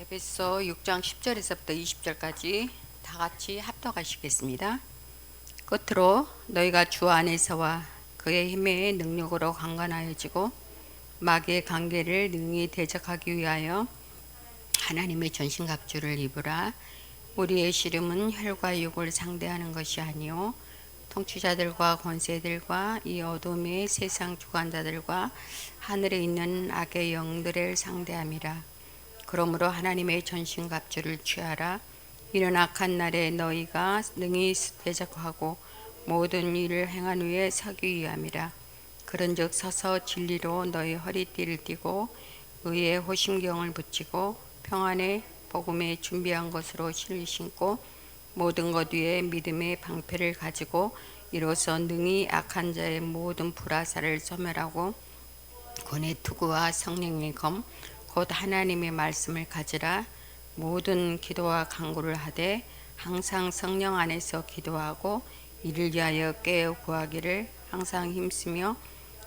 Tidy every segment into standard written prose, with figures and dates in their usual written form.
에베소 6장 10절에서부터 20절까지 다 같이 합독하시겠습니다. 끝으로 너희가 주 안에서와 그의 힘의 능력으로 강건하여지고 마귀의 관계를 능히 대적하기 위하여 하나님의 전신갑주를 입으라. 우리의 씨름은 혈과 육을 상대하는 것이 아니요 통치자들과 권세들과 이 어둠의 세상 주관자들과 하늘에 있는 악의 영들을 상대함이라. 그러므로 하나님의 전신갑주를 취하라. 이는 악한 날에 너희가 능히 대적하고 모든 일을 행한 후에 서기 위함이라. 그런즉 서서 진리로 너희 허리띠를 띠고 의의 호심경을 붙이고 평안의 복음에 준비한 것으로 신을 신고 모든 것 위에 믿음의 방패를 가지고 이로써 능히 악한 자의 모든 불화살을 소멸하고 권의 투구와 성령의 검 곧 하나님의 말씀을 가지라. 모든 기도와 간구를 하되 항상 성령 안에서 기도하고 이를 위하여 깨어 구하기를 항상 힘쓰며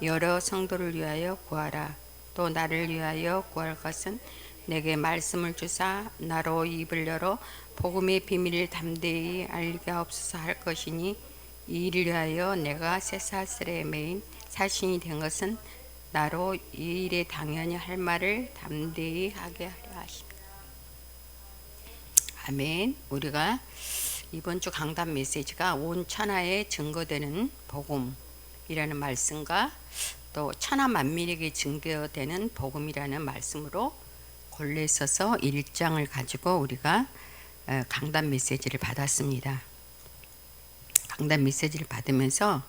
여러 성도를 위하여 구하라. 또 나를 위하여 구할 것은 내게 말씀을 주사 나로 입을 열어 복음의 비밀을 담대히 알리게 하옵소서 할 것이니 이 일을 위하여 내가 쇠사슬에 매인 사신이 된 것은 나로 이 일에 당연히 할 말을 담대히 하게 하려 하십니다. 아멘. 우리가 이번 주 강단 메시지가 온 천하에 증거되는 복음이라는 말씀과 또 천하 만민에게 증거되는 복음이라는 말씀으로 골래 써서 1장을 가지고 우리가 강단 메시지를 받았습니다. 강단 메시지를 받으면서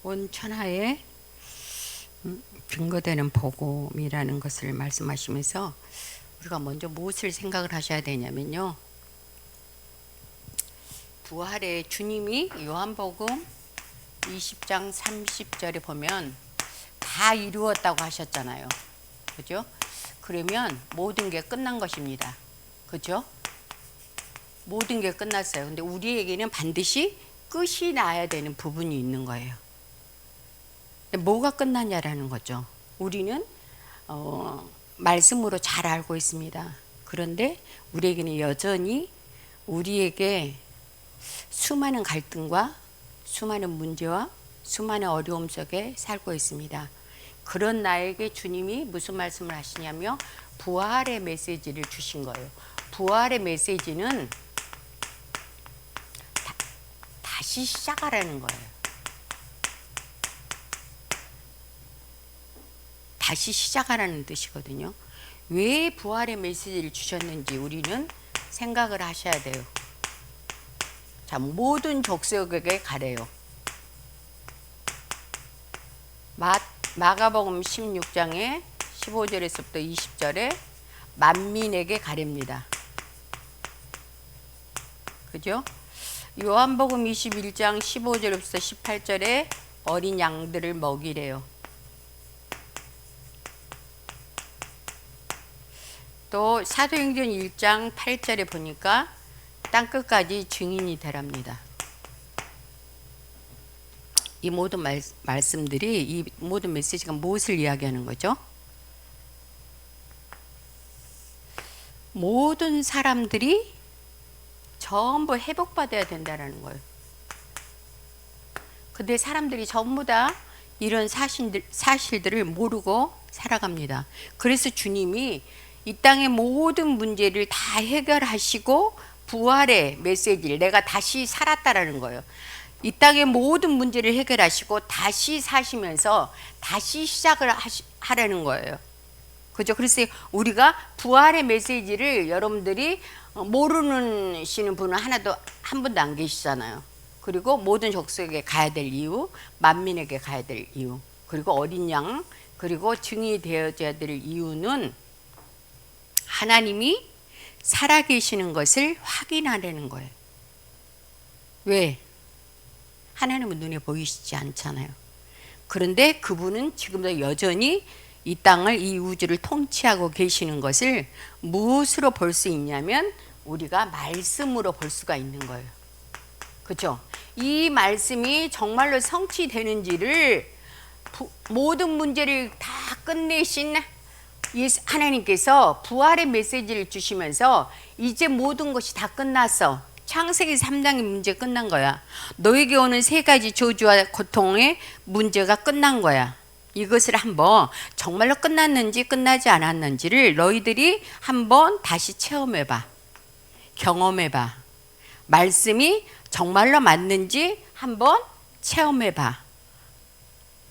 온 천하에 증거되는 복음이라는 것을 말씀하시면서 우리가 먼저 무엇을 생각을 하셔야 되냐면요, 부활의 주님이 요한복음 20장 30절에 보면 다 이루었다고 하셨잖아요. 그죠? 그러면 모든 게 끝난 것입니다. 그죠? 모든 게 끝났어요. 근데 우리에게는 반드시 끝이 나야 되는 부분이 있는 거예요. 뭐가 끝났냐라는 거죠. 우리는 말씀으로 잘 알고 있습니다. 그런데 우리에게는 여전히 우리에게 수많은 갈등과 수많은 문제와 수많은 어려움 속에 살고 있습니다. 그런 나에게 주님이 무슨 말씀을 하시냐며 부활의 메시지를 주신 거예요. 부활의 메시지는 다시 시작하라는 거예요. 다시 시작하라는 뜻이거든요. 왜 부활의 메시지를 주셨는지 우리는 생각을 하셔야 돼요. 자, 모든 족속에게 가래요. 마가복음 16장에 15절에서부터 20절에 만민에게 가렵니다. 그죠? 요한복음 21장 15절부터 18절에 어린 양들을 먹이래요. 또 사도행전 1장 8절에 보니까 땅끝까지 증인이 되랍니다. 이 모든 말씀들이, 이 모든 메시지가 무엇을 이야기하는 거죠? 모든 사람들이 전부 회복받아야 된다는 거예요. 근데 사람들이 전부 다 이런 사실들을 모르고 살아갑니다. 그래서 주님이 이 땅의 모든 문제를 다 해결하시고 부활의 메시지를, 내가 다시 살았다라는 거예요. 이 땅의 모든 문제를 해결하시고 다시 사시면서 다시 시작을 하라는 거예요. 그죠? 그래서 우리가 부활의 메시지를 여러분들이 모르는 분은 한 분도 안 계시잖아요. 그리고 모든 족속에게 가야 될 이유, 만민에게 가야 될 이유, 그리고 어린 양, 그리고 증인이 되어져야 될 이유는 하나님이 살아계시는 것을 확인하려는 거예요. 왜? 하나님은 눈에 보이시지 않잖아요. 그런데 그분은 지금도 여전히 이 땅을, 이 우주를 통치하고 계시는 것을 무엇으로 볼 수 있냐면 우리가 말씀으로 볼 수가 있는 거예요. 그렇죠? 이 말씀이 정말로 성취되는지를 모든 문제를 다 끝내신 하나님께서 부활의 메시지를 주시면서 이제 모든 것이 다 끝났어. 창세기 3장의 문제 끝난 거야. 너에게 오는 세 가지 저주와 고통의 문제가 끝난 거야. 이것을 한번 정말로 끝났는지 끝나지 않았는지를 너희들이 한번 다시 체험해봐. 경험해봐. 말씀이 정말로 맞는지 한번 체험해봐.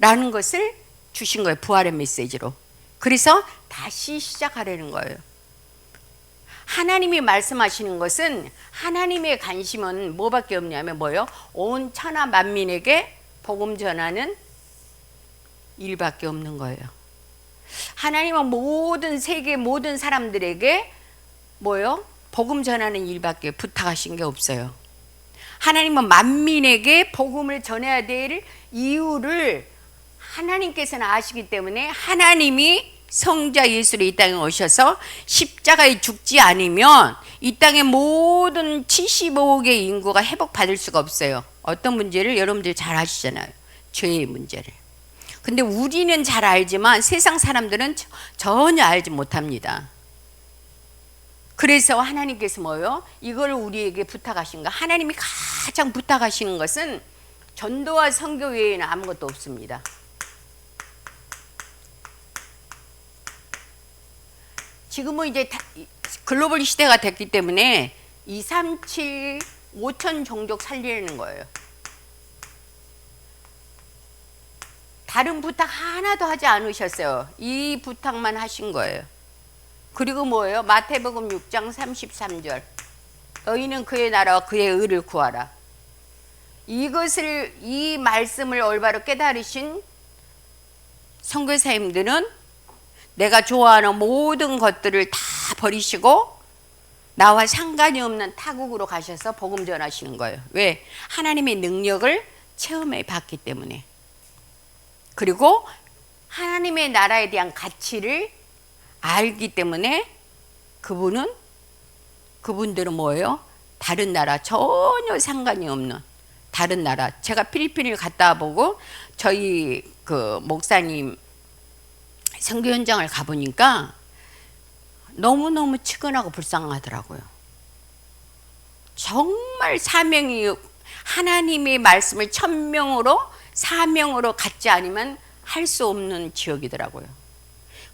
라는 것을 주신 거예요. 부활의 메시지로. 그래서 다시 시작하려는 거예요. 하나님이 말씀하시는 것은 하나님의 관심은 뭐밖에 없냐면 뭐예요? 온 천하 만민에게 복음 전하는 일밖에 없는 거예요. 하나님은 모든 세계 모든 사람들에게 뭐예요? 복음 전하는 일밖에 부탁하신 게 없어요. 하나님은 만민에게 복음을 전해야 될 이유를 하나님께서는 아시기 때문에 하나님이 성자 예수를 이 땅에 오셔서 십자가에 죽지 않으면 이 땅의 모든 75억의 인구가 회복받을 수가 없어요. 어떤 문제를 여러분들이 잘 아시잖아요. 죄의 문제를. 근데 우리는 잘 알지만 세상 사람들은 전혀 알지 못합니다. 그래서 하나님께서 뭐요? 이걸 우리에게 부탁하신 거. 하나님이 가장 부탁하시는 것은 전도와 선교 외에는 아무것도 없습니다. 지금은 이제 글로벌 시대가 됐기 때문에 2, 3, 7, 5천 종족 살리는 거예요. 다른 부탁 하나도 하지 않으셨어요. 이 부탁만 하신 거예요. 그리고 뭐예요? 마태복음 6장 33절. 너희는 그의 나라와 그의 의를 구하라. 이 말씀을 올바로 깨달으신 선교사님들은 내가 좋아하는 모든 것들을 다 버리시고 나와 상관이 없는 타국으로 가셔서 복음 전하시는 거예요. 왜? 하나님의 능력을 체험해 봤기 때문에. 그리고 하나님의 나라에 대한 가치를 알기 때문에 그분들은 뭐예요? 다른 나라 전혀 상관이 없는 다른 나라. 제가 필리핀을 갔다 보고 저희 그 목사님 선교 현장을 가보니까 너무너무 측은하고 불쌍하더라고요. 정말 사명이 하나님의 말씀을 천명으로 사명으로 갖지 않으면 할 수 없는 지역이더라고요.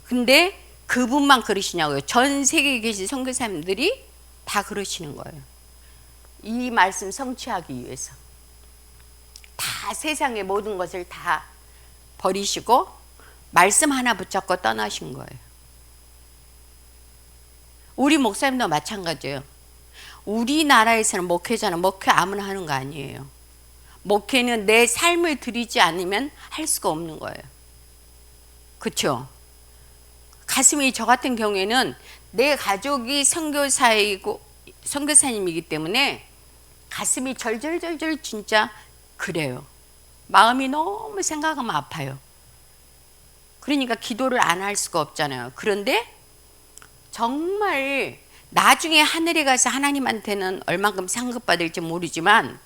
근데 그분만 그러시냐고요. 전 세계에 계신 선교사님들이 다 그러시는 거예요. 이 말씀 성취하기 위해서 다 세상의 모든 것을 다 버리시고 말씀 하나 붙잡고 떠나신 거예요. 우리 목사님도 마찬가지예요. 우리나라에서는 목회자는 목회 아무나 하는 거 아니에요. 목회는 내 삶을 드리지 않으면 할 수가 없는 거예요. 그렇죠? 가슴이 저 같은 경우에는 내 가족이 선교사님이기 때문에 가슴이 절절절절 진짜 그래요. 마음이 너무 생각하면 아파요. 그러니까 기도를 안 할 수가 없잖아요. 그런데 정말 나중에 하늘에 가서 하나님한테는 얼만큼 상급받을지 모르지만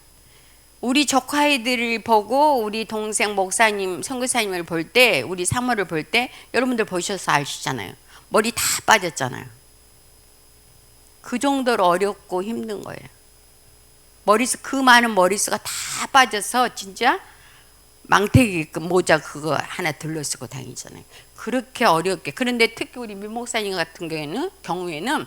우리 조카애들을 보고 우리 동생 목사님, 선교사님을 볼 때, 우리 사모를 볼 때 여러분들 보셔서 아시잖아요. 머리 다 빠졌잖아요. 그 정도로 어렵고 힘든 거예요. 그 많은 머리수가 다 빠져서 진짜 망태기 모자 그거 하나 들러쓰고 다니잖아요. 그렇게 어렵게. 그런데 특히 우리 민 목사님 같은 경우에는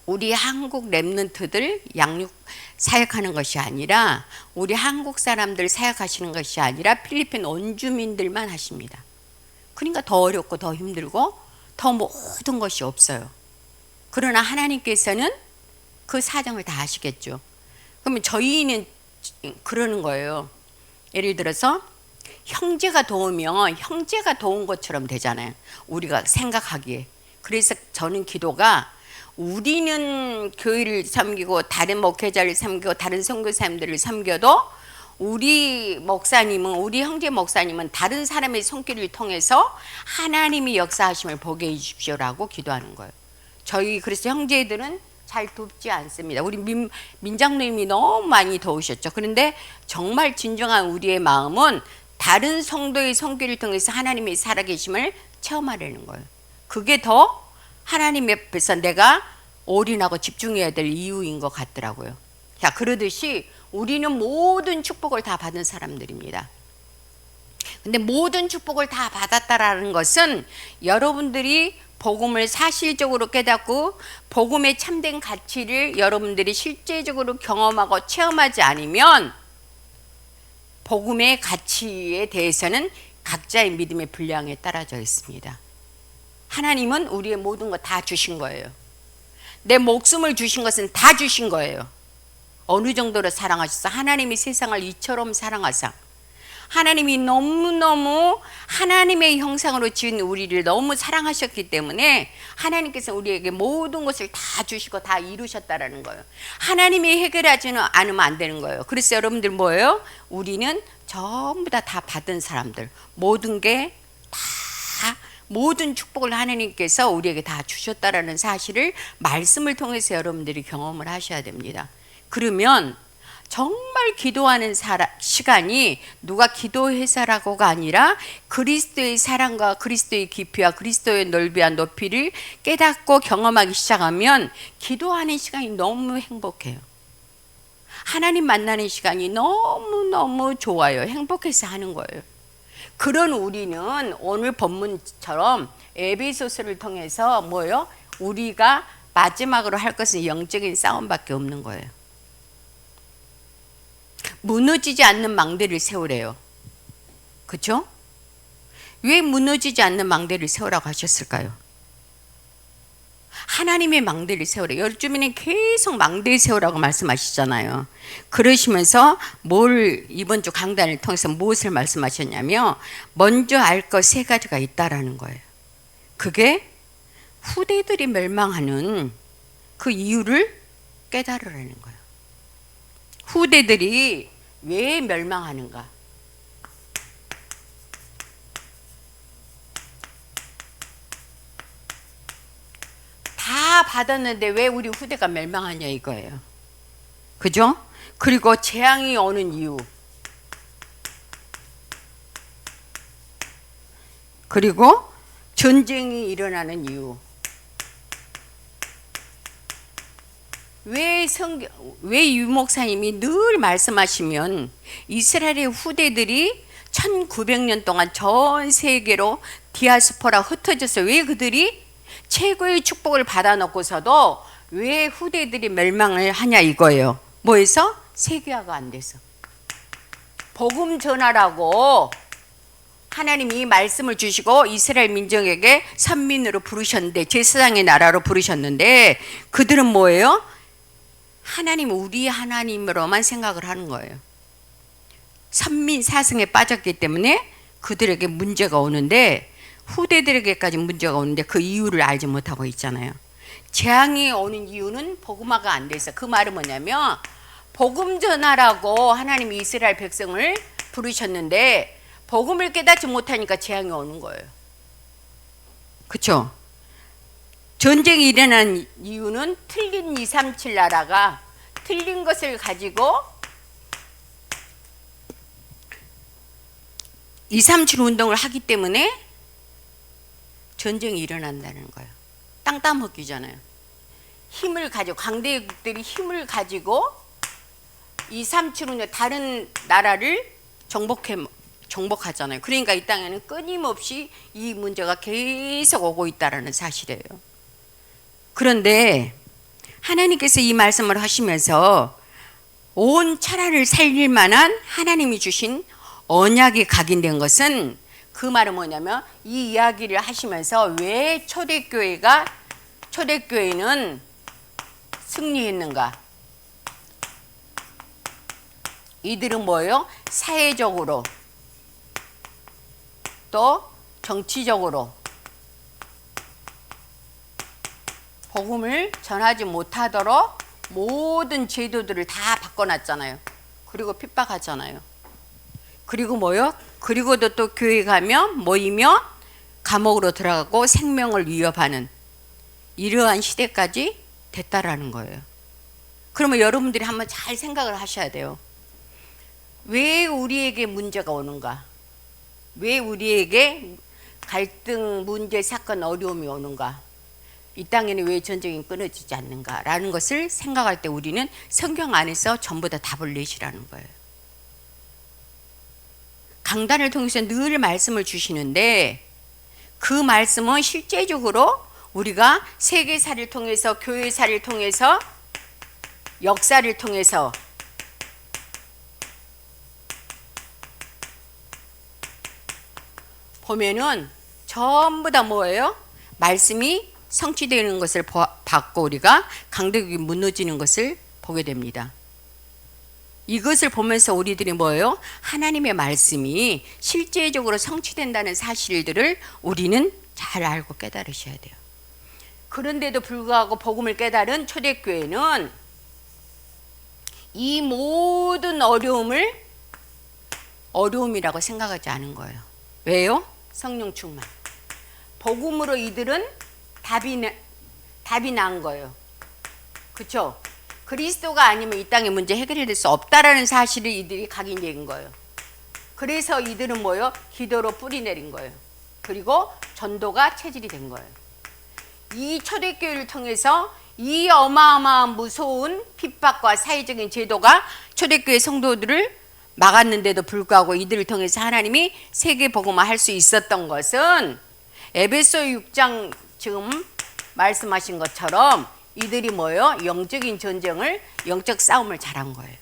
우리 한국 랩런트들 양육 사역하는 것이 아니라 우리 한국 사람들 사역하시는 것이 아니라 필리핀 원주민들만 하십니다. 그러니까 더 어렵고 더 힘들고 더 모든 것이 없어요. 그러나 하나님께서는 그 사정을 다 아시겠죠. 그러면 저희는 그러는 거예요. 예를 들어서 형제가 도우면 형제가 도운 것처럼 되잖아요. 우리가 생각하기에. 그래서 저는 기도가 우리는 교회를 섬기고 다른 목회자를 섬기고 다른 선교사님들을 섬겨도 우리 목사님은 우리 형제 목사님은 다른 사람의 손길을 통해서 하나님이 역사하심을 보게 해주십시오라고 기도하는 거예요. 저희 그래서 형제들은 잘 돕지 않습니다. 우리 민장로님이 너무 많이 도우셨죠. 그런데 정말 진정한 우리의 마음은 다른 성도의 손길을 통해서 하나님의 살아계심을 체험하려는 거예요. 그게 더 하나님 앞에서 내가 올인하고 집중해야 될 이유인 것 같더라고요. 자, 그러듯이 우리는 모든 축복을 다 받은 사람들입니다. 근데 모든 축복을 다 받았다라는 것은 여러분들이 복음을 사실적으로 깨닫고 복음의 참된 가치를 여러분들이 실제적으로 경험하고 체험하지 않으면 복음의 가치에 대해서는 각자의 믿음의 분량에 따라져 있습니다. 하나님은 우리의 모든 것 다 주신 거예요. 내 목숨을 주신 것은 다 주신 거예요. 어느 정도로 사랑하셨어? 하나님이 세상을 이처럼 사랑하사 하나님이 너무너무 하나님의 형상으로 지은 우리를 너무 사랑하셨기 때문에 하나님께서 우리에게 모든 것을 다 주시고 다 이루셨다라는 거예요. 하나님이 해결하지는 않으면 안 되는 거예요. 그래서 여러분들 뭐예요? 우리는 전부 다 받은 사람들, 모든 게 다 모든 축복을 하나님께서 우리에게 다 주셨다라는 사실을 말씀을 통해서 여러분들이 경험을 하셔야 됩니다. 그러면 정말 기도하는 시간이 누가 기도해서라고가 아니라 그리스도의 사랑과 그리스도의 깊이와 그리스도의 넓이와 높이를 깨닫고 경험하기 시작하면 기도하는 시간이 너무 행복해요. 하나님 만나는 시간이 너무너무 좋아요. 행복해서 하는 거예요. 그런 우리는 오늘 본문처럼 에베소서를 통해서 뭐요? 우리가 마지막으로 할 것은 영적인 싸움밖에 없는 거예요. 무너지지 않는 망대를 세우래요. 그렇죠? 왜 무너지지 않는 망대를 세우라고 하셨을까요? 하나님의 망대를 세우래요. 요즘에는 계속 망대 세우라고 말씀하시잖아요. 그러시면서 이번 주 강단을 통해서 무엇을 말씀하셨냐면 먼저 알 것 세 가지가 있다라는 거예요. 그게 후대들이 멸망하는 그 이유를 깨달으라는 거예요. 후대들이 왜 멸망하는가? 다 받았는데 왜 우리 후대가 멸망하냐 이거예요. 그죠? 그리고 재앙이 오는 이유. 그리고 전쟁이 일어나는 이유. 왜 유목사님이 늘 말씀하시면 이스라엘의 후대들이 1900년 동안 전 세계로 디아스포라 흩어져서 왜 그들이 최고의 축복을 받아놓고서도 왜 후대들이 멸망을 하냐 이거예요. 뭐해서? 세계화가 안 돼서. 복음 전하라고 하나님이 말씀을 주시고 이스라엘 민족에게 선민으로 부르셨는데 제사장의 나라로 부르셨는데 그들은 뭐예요? 하나님 우리 하나님으로만 생각을 하는 거예요. 선민 사승에 빠졌기 때문에 그들에게 문제가 오는데 후대들에게까지 문제가 오는데 그 이유를 알지 못하고 있잖아요. 재앙이 오는 이유는 복음화가 안 돼서. 그 말은 뭐냐면 복음 전하라고 하나님이 이스라엘 백성을 부르셨는데 복음을 깨닫지 못하니까 재앙이 오는 거예요. 그렇죠? 전쟁이 일어난 이유는 틀린 237 나라가 틀린 것을 가지고 237 운동을 하기 때문에 전쟁이 일어난다는 거예요. 땅 따먹기잖아요. 힘을 가지고 강대국들이 힘을 가지고 237 운동 다른 나라를 정복하잖아요. 그러니까 이 땅에는 끊임없이 이 문제가 계속 오고 있다는 사실이에요. 그런데 하나님께서 이 말씀을 하시면서 온 천하를 살릴 만한 하나님이 주신 언약이 각인된 것은 그 말은 뭐냐면 이 이야기를 하시면서 왜 초대교회는 승리했는가? 이들은 뭐예요? 사회적으로 또 정치적으로 복음을 전하지 못하도록 모든 제도들을 다 바꿔놨잖아요. 그리고 핍박하잖아요. 그리고 뭐요? 그리고도 또 교회 가면 모이면 감옥으로 들어가고 생명을 위협하는 이러한 시대까지 됐다라는 거예요. 그러면 여러분들이 한번 잘 생각을 하셔야 돼요. 왜 우리에게 문제가 오는가? 왜 우리에게 갈등, 문제, 사건, 어려움이 오는가? 이 땅에는 왜 전쟁이 끊어지지 않는가? 라는 것을 생각할 때 우리는 성경 안에서 전부 다 답을 내시라는 거예요. 강단을 통해서 늘 말씀을 주시는데 그 말씀은 실제적으로 우리가 세계사를 통해서, 교회사를 통해서, 역사를 통해서 보면은 전부 다 뭐예요? 말씀이 성취되는 것을 받고 우리가 강대국이 무너지는 것을 보게 됩니다. 이것을 보면서 우리들이 뭐예요? 하나님의 말씀이 실제적으로 성취된다는 사실들을 우리는 잘 알고 깨달으셔야 돼요. 그런데도 불구하고 복음을 깨달은 초대교회는 이 모든 어려움을 어려움이라고 생각하지 않은 거예요. 왜요? 성령 충만. 복음으로 이들은 답이 난 거예요. 그렇죠? 그리스도가 아니면 이 땅의 문제 해결될 수 없다라는 사실을 이들이 각인된 거예요. 그래서 이들은 뭐예요? 기도로 뿌리 내린 거예요. 그리고 전도가 체질이 된 거예요. 이 초대교회를 통해서 이 어마어마한 무서운 핍박과 사회적인 제도가 초대교회 성도들을 막았는데도 불구하고 이들을 통해서 하나님이 세계복음화 할 수 있었던 것은 에베소 6장 지금 말씀하신 것처럼 이들이 뭐예요? 영적인 전쟁을, 영적 싸움을 잘한 거예요.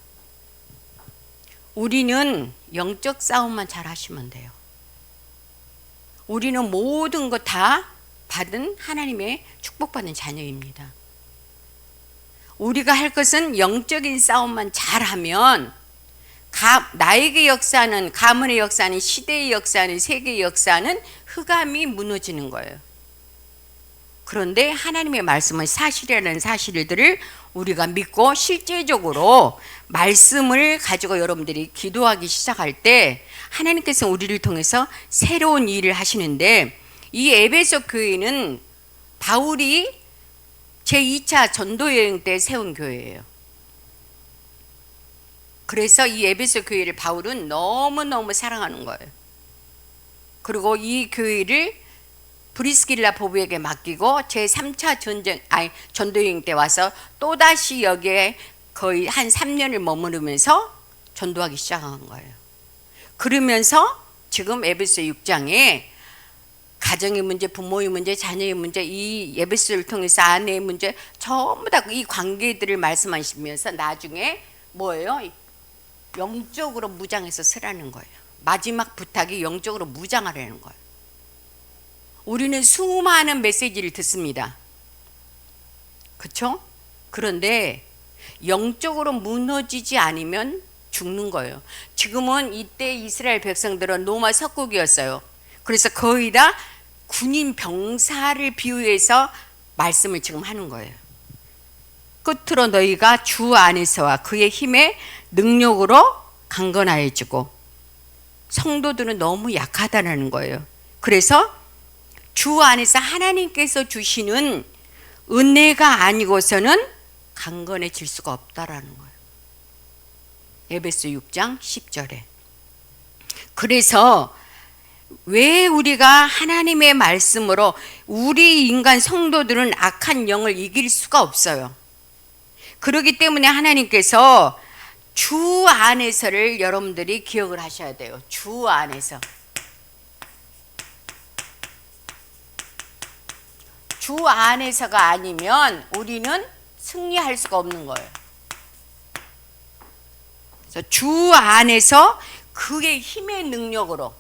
우리는 영적 싸움만 잘 하시면 돼요. 우리는 모든 것 다 받은 하나님의 축복받는 자녀입니다. 우리가 할 것은 영적인 싸움만 잘하면 나에게 역사하는, 가문의 역사하는, 시대의 역사하는, 세계의 역사하는 흑암이 무너지는 거예요. 그런데 하나님의 말씀은 사실이라는 사실들을 우리가 믿고 실제적으로 말씀을 가지고 여러분들이 기도하기 시작할 때 하나님께서 우리를 통해서 새로운 일을 하시는데, 이 에베소 교회는 바울이 제2차 전도여행 때 세운 교회예요. 그래서 이 에베소 교회를 바울은 너무너무 사랑하는 거예요. 그리고 이 교회를 브리스길라 보부에게 맡기고 제3차 전도여행 때 와서 또다시 여기에 거의 한 3년을 머무르면서 전도하기 시작한 거예요. 그러면서 지금 에베소 6장에 가정의 문제, 부모의 문제, 자녀의 문제, 이 에베소를 통해서 아내의 문제 전부 다 이 관계들을 말씀하시면서 나중에 뭐예요? 영적으로 무장해서 서라는 거예요. 마지막 부탁이 영적으로 무장하라는 거예요. 우리는 수많은 메시지를 듣습니다. 그렇죠? 그런데 영적으로 무너지지 않으면 죽는 거예요. 지금은 이때 이스라엘 백성들은 로마 석국이었어요. 그래서 거의 다 군인 병사를 비유해서 말씀을 지금 하는 거예요. 끝으로 너희가 주 안에서와 그의 힘의 능력으로 강건하여지고, 성도들은 너무 약하다는 거예요. 그래서 주 안에서 하나님께서 주시는 은혜가 아니고서는 강건해질 수가 없다라는 거예요. 에베소 6장 10절에. 그래서 왜 우리가 하나님의 말씀으로 우리 인간 성도들은 악한 영을 이길 수가 없어요. 그렇기 때문에 하나님께서 주 안에서를 여러분들이 기억을 하셔야 돼요. 주 안에서. 주 안에서가 아니면 우리는 승리할 수가 없는 거예요. 그래서 주 안에서 그의 힘의 능력으로,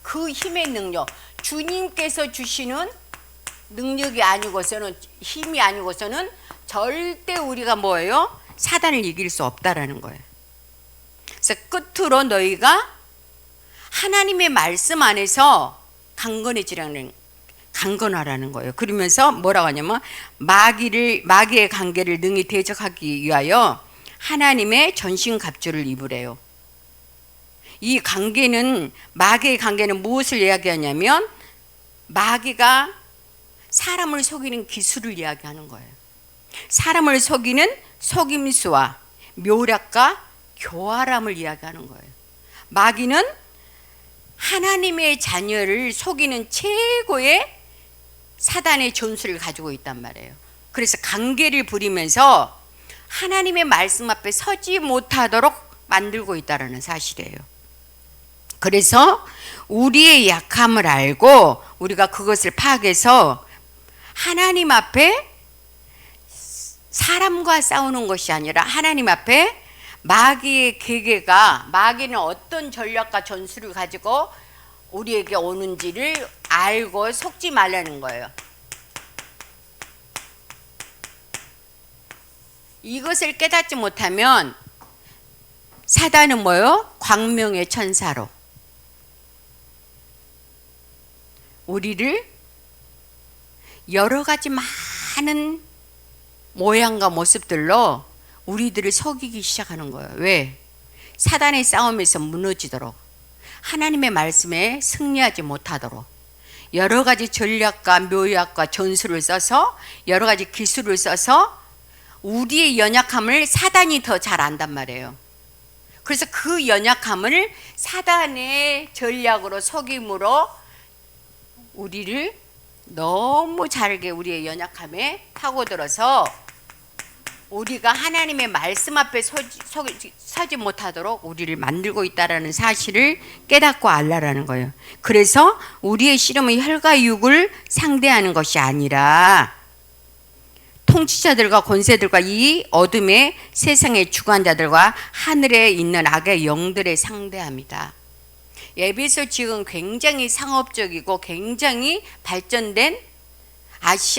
그 힘의 능력, 주님께서 주시는 능력이 아니고서는, 힘이 아니고서는 절대 우리가 뭐예요? 사단을 이길 수 없다라는 거예요. 그래서 끝으로 너희가 하나님의 말씀 안에서 강건해지라는, 강건하라는 거예요. 그러면서 뭐라고 하냐면 마귀의 관계를 능히 대적하기 위하여 하나님의 전신갑주를 입으래요. 이 관계는, 마귀의 관계는 무엇을 이야기하냐면 마귀가 사람을 속이는 기술을 이야기하는 거예요. 사람을 속이는 속임수와 묘략과 교활함을 이야기하는 거예요. 마귀는 하나님의 자녀를 속이는 최고의 사단의 전술을 가지고 있단 말이에요. 그래서 관계를 부리면서 하나님의 말씀 앞에 서지 못하도록 만들고 있다는 사실이에요. 그래서 우리의 약함을 알고 우리가 그것을 파악해서 하나님 앞에 사람과 싸우는 것이 아니라 하나님 앞에 마귀의 계계가, 마귀는 어떤 전략과 전술을 가지고 우리에게 오는지를 알고 속지 말라는 거예요. 이것을 깨닫지 못하면 사단은 뭐요? 광명의 천사로 우리를 여러 가지 많은 모양과 모습들로 우리들을 속이기 시작하는 거예요. 왜? 사단의 싸움에서 무너지도록, 하나님의 말씀에 승리하지 못하도록 여러 가지 전략과 묘약과 전술을 써서, 여러 가지 기술을 써서 우리의 연약함을 사단이 더 잘 안단 말이에요. 그래서 그 연약함을 사단의 전략으로, 속임으로 우리를 너무 잘게 우리의 연약함에 파고들어서 우리가 하나님의 말씀 앞에 서지 못하도록 우리를 만들고 있다는 사실을 깨닫고 알라라는 거예요. 그래서 우리의 씨름은 혈과 육을 상대하는 것이 아니라 통치자들과 권세들과 이 어둠의 세상의 주관자들과 하늘에 있는 악의 영들에 상대합니다. 에베소 지역은 굉장히 상업적이고 굉장히 발전된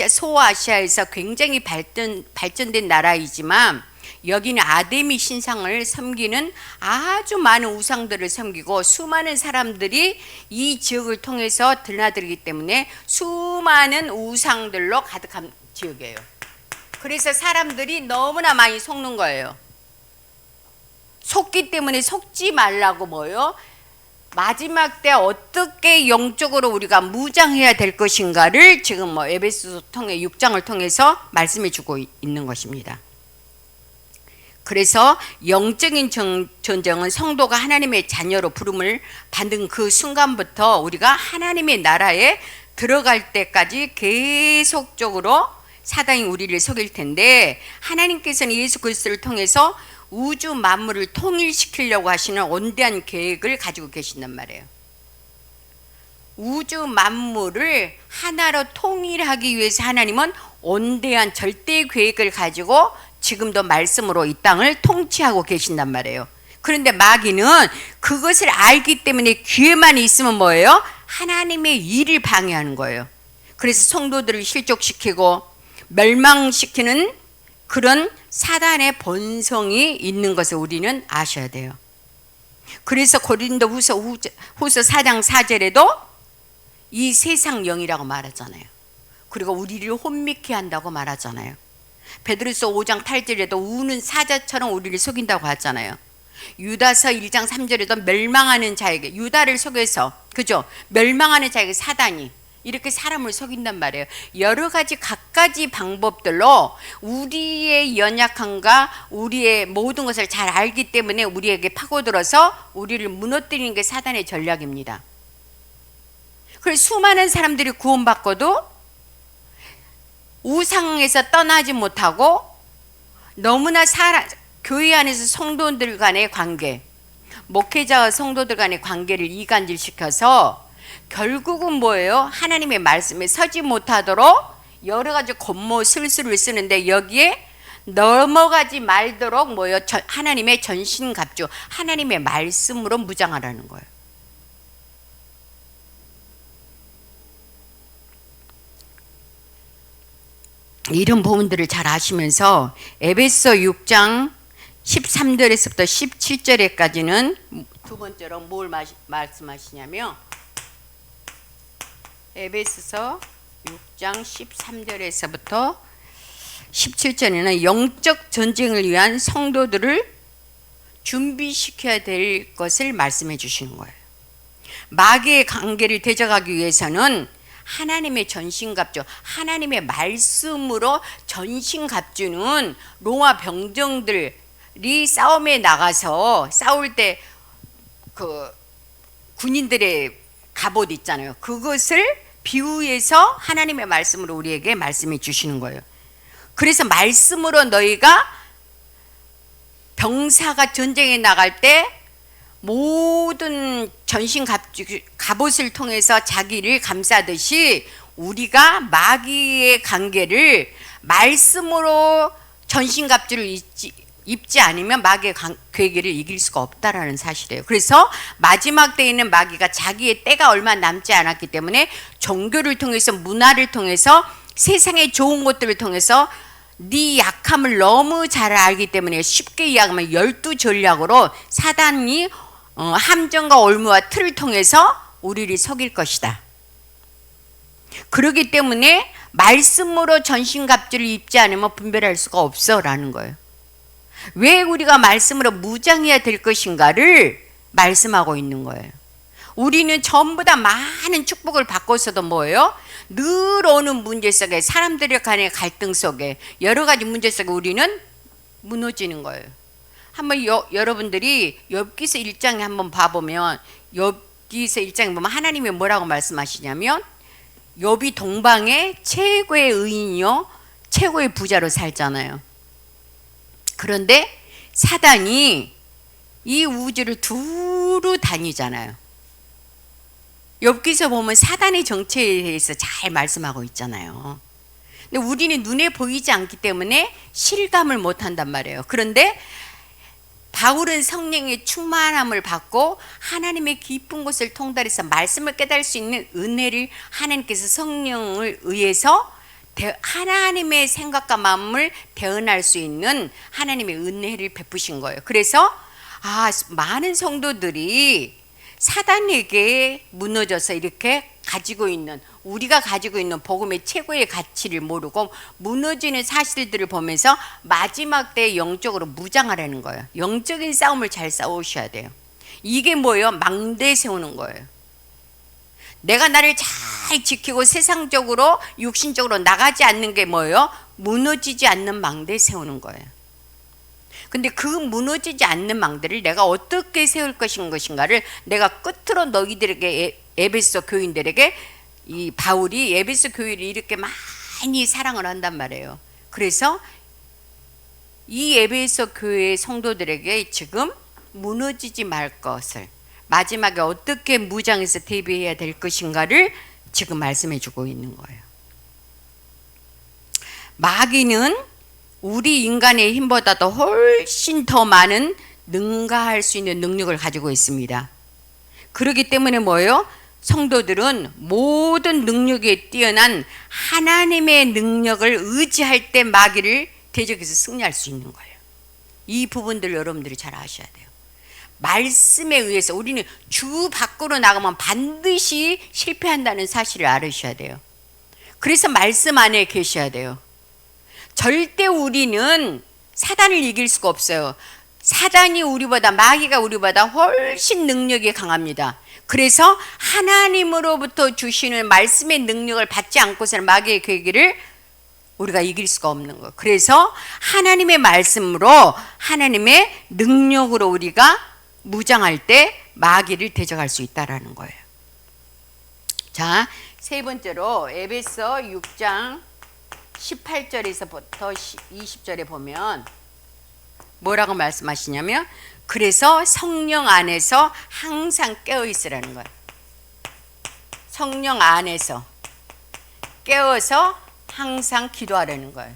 소아시아에서 굉장히 발전된 나라이지만 여기는 아데미 신상을 섬기는 아주 많은 우상들을 섬기고 수많은 사람들이 이 지역을 통해서 드나들기 때문에 수많은 우상들로 가득한 지역이에요. 그래서 사람들이 너무나 많이 속는 거예요. 속기 때문에 속지 말라고 뭐요? 마지막 때 어떻게 영적으로 우리가 무장해야 될 것인가를 지금 에베소서 통해 6장을 통해서 말씀해 주고 있는 것입니다. 그래서 영적인 전쟁은 성도가 하나님의 자녀로 부름을 받은 그 순간부터 우리가 하나님의 나라에 들어갈 때까지 계속적으로 사단이 우리를 속일 텐데, 하나님께서는 예수 그리스도를 통해서 우주 만물을 통일시키려고 하시는 원대한 계획을 가지고 계신단 말이에요. 우주 만물을 하나로 통일하기 위해서 하나님은 원대한 절대 계획을 가지고 지금도 말씀으로 이 땅을 통치하고 계신단 말이에요. 그런데 마귀는 그것을 알기 때문에 귀에만 있으면 뭐예요? 하나님의 일을 방해하는 거예요. 그래서 성도들을 실족시키고 멸망시키는 그런 사단의 본성이 있는 것을 우리는 아셔야 돼요. 그래서 고린도후서 4장 4절에도 이 세상 영이라고 말하잖아요. 그리고 우리를 혼미케 한다고 말하잖아요. 베드로서 5장 8절에도 우는 사자처럼 우리를 속인다고 하잖아요. 유다서 1장 3절에도 멸망하는 자에게, 유다를 속여서, 그죠? 멸망하는 자에게 사단이 이렇게 사람을 속인단 말이에요. 여러 가지 갖가지 방법들로 우리의 연약함과 우리의 모든 것을 잘 알기 때문에 우리에게 파고들어서 우리를 무너뜨리는 게 사단의 전략입니다. 그래서 수많은 사람들이 구원받고도 우상에서 떠나지 못하고 너무나 교회 안에서 성도들 간의 관계, 목회자와 성도들 간의 관계를 이간질시켜서 결국은 뭐예요? 하나님의 말씀에 서지 못하도록 여러 가지 겉모술수를 쓰는데 여기에 넘어가지 말도록 뭐예요? 하나님의 전신갑주, 하나님의 말씀으로 무장하라는 거예요. 이런 부분들을 잘 아시면서 에베소 6장 13절에서부터 17절에까지는 두 번째로 뭘 말씀하시냐면, 에베소서 6장 13절에서부터 17절에는 영적 전쟁을 위한 성도들을 준비시켜야 될 것을 말씀해 주시는 거예요. 마귀의 관계를 대적하기 위해서는 하나님의 전신갑주, 하나님의 말씀으로 전신갑주는 로마 병정들이 싸움에 나가서 싸울 때 그 군인들의 갑옷 있잖아요. 그것을 비유해서 하나님의 말씀으로 우리에게 말씀해 주시는 거예요. 그래서 말씀으로 너희가 병사가 전쟁에 나갈 때 모든 전신 갑옷을 통해서 자기를 감싸듯이 우리가 마귀의 관계를 말씀으로 전신갑주를 입지 않으면 마귀의 괴계를 이길 수가 없다라는 사실이에요. 그래서 마지막 때에는 마귀가 자기의 때가 얼마 남지 않았기 때문에 종교를 통해서, 문화를 통해서, 세상의 좋은 것들을 통해서 네 약함을 너무 잘 알기 때문에 쉽게 이야기하면 12전략으로 사단이 함정과 올무와 틀을 통해서 우리를 속일 것이다. 그렇기 때문에 말씀으로 전신갑주를 입지 않으면 분별할 수가 없어 라는 거예요. 왜 우리가 말씀으로 무장해야 될 것인가를 말씀하고 있는 거예요. 우리는 전부 다 많은 축복을 받고서도 뭐예요? 늘 오는 문제 속에, 사람들 간의 갈등 속에, 여러 가지 문제 속에 우리는 무너지는 거예요. 한번 여러분들이 욥기서 1장에 한번 봐보면, 욥기서 1장에 보면 하나님이 뭐라고 말씀하시냐면, 욥이 동방의 최고의 의인이요 최고의 부자로 살잖아요. 그런데 사단이 이 우주를 두루 다니잖아요. 욥기서 보면 사단의 정체에 대해서 잘 말씀하고 있잖아요. 근데 우리는 눈에 보이지 않기 때문에 실감을 못한단 말이에요. 그런데 바울은 성령의 충만함을 받고 하나님의 깊은 곳을 통달해서 말씀을 깨달을 수 있는 은혜를 하나님께서 성령을 의해서 하나님의 생각과 마음을 대언할 수 있는 하나님의 은혜를 베푸신 거예요. 그래서 많은 성도들이 사단에게 무너져서 이렇게 가지고 있는, 우리가 가지고 있는 복음의 최고의 가치를 모르고 무너지는 사실들을 보면서 마지막 때에 영적으로 무장하라는 거예요. 영적인 싸움을 잘 싸우셔야 돼요. 이게 뭐예요? 망대 세우는 거예요. 내가 나를 잘 지키고 세상적으로 육신적으로 나가지 않는 게 뭐예요? 무너지지 않는 망대 세우는 거예요. 근데 그 무너지지 않는 망대를 내가 어떻게 세울 것인가를 내가 끝으로 너희들에게, 에베소 교인들에게, 이 바울이 에베소 교회를 이렇게 많이 사랑을 한단 말이에요. 그래서 이 에베소 교회 성도들에게 지금 무너지지 말 것을, 마지막에 어떻게 무장해서 대비해야 될 것인가를 지금 말씀해 주고 있는 거예요. 마귀는 우리 인간의 힘보다도 훨씬 더 많은 능가할 수 있는 능력을 가지고 있습니다. 그렇기 때문에 뭐예요? 성도들은 모든 능력에 뛰어난 하나님의 능력을 의지할 때 마귀를 대적해서 승리할 수 있는 거예요. 이 부분들 여러분들이 잘 아셔야 돼요. 말씀에 의해서 우리는 주 밖으로 나가면 반드시 실패한다는 사실을 알으셔야 돼요. 그래서 말씀 안에 계셔야 돼요. 절대 우리는 사단을 이길 수가 없어요. 사단이 우리보다, 마귀가 우리보다 훨씬 능력이 강합니다. 그래서 하나님으로부터 주시는 말씀의 능력을 받지 않고서는 마귀의 계기를 우리가 이길 수가 없는 거예요. 그래서 하나님의 말씀으로, 하나님의 능력으로 우리가 무장할 때 마귀를 대적할 수 있다라는 거예요. 자, 세 번째로 에베소 6장 18절에서부터 20절에 보면 뭐라고 말씀하시냐면, 그래서 성령 안에서 항상 깨어 있으라는 거예요. 성령 안에서 깨어서 항상 기도하라는 거예요.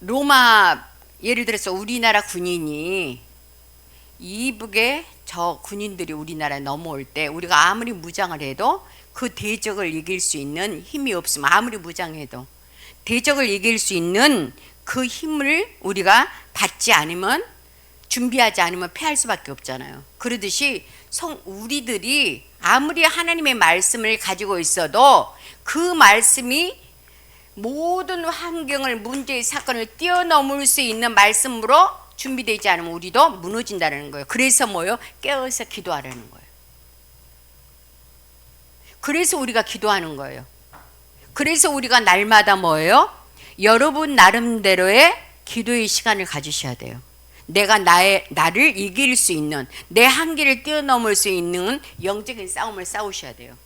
로마, 예를 들어서 우리나라 군인이 이북에 저 군인들이 우리나라에 넘어올 때 우리가 아무리 무장을 해도 그 대적을 이길 수 있는 힘이 없으면, 아무리 무장해도 대적을 이길 수 있는 그 힘을 우리가 받지 않으면 준비하지 않으면 패할 수밖에 없잖아요. 그러듯이 우리들이 아무리 하나님의 말씀을 가지고 있어도 그 말씀이 모든 환경을, 문제의 사건을 뛰어넘을 수 있는 말씀으로 준비되지 않으면 우리도 무너진다는 거예요. 그래서 뭐요? 깨어서 기도하라는 거예요. 그래서 우리가 기도하는 거예요. 그래서 우리가 날마다 뭐예요? 여러분 나름대로의 기도의 시간을 가지셔야 돼요. 내가 나를 이길 수 있는, 내 한계를 뛰어넘을 수 있는 영적인 싸움을 싸우셔야 돼요.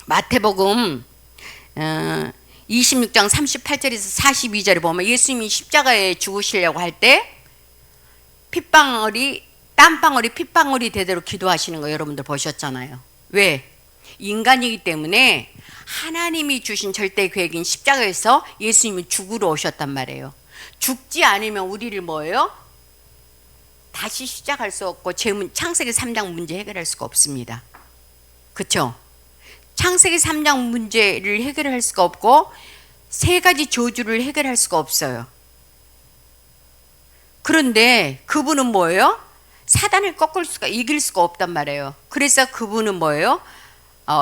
마태복음 26장 38절에서 42절에 보면 예수님이 십자가에 죽으시려고 할 때 땀방울이 핏방울이 되도록 기도하시는 거 여러분들 보셨잖아요. 왜? 인간이기 때문에 하나님이 주신 절대 계획인 십자가에서 예수님이 죽으러 오셨단 말이에요. 죽지 않으면 우리를 뭐예요? 다시 시작할 수 없고 창세기 3장 문제 해결할 수가 없습니다. 그렇죠? 창세기 3장 문제를 해결할 수가 없고 세 가지 저주를 해결할 수가 없어요. 그런데 그분은 뭐예요? 사단을 이길 수가 없단 말이에요. 그래서 그분은 뭐예요?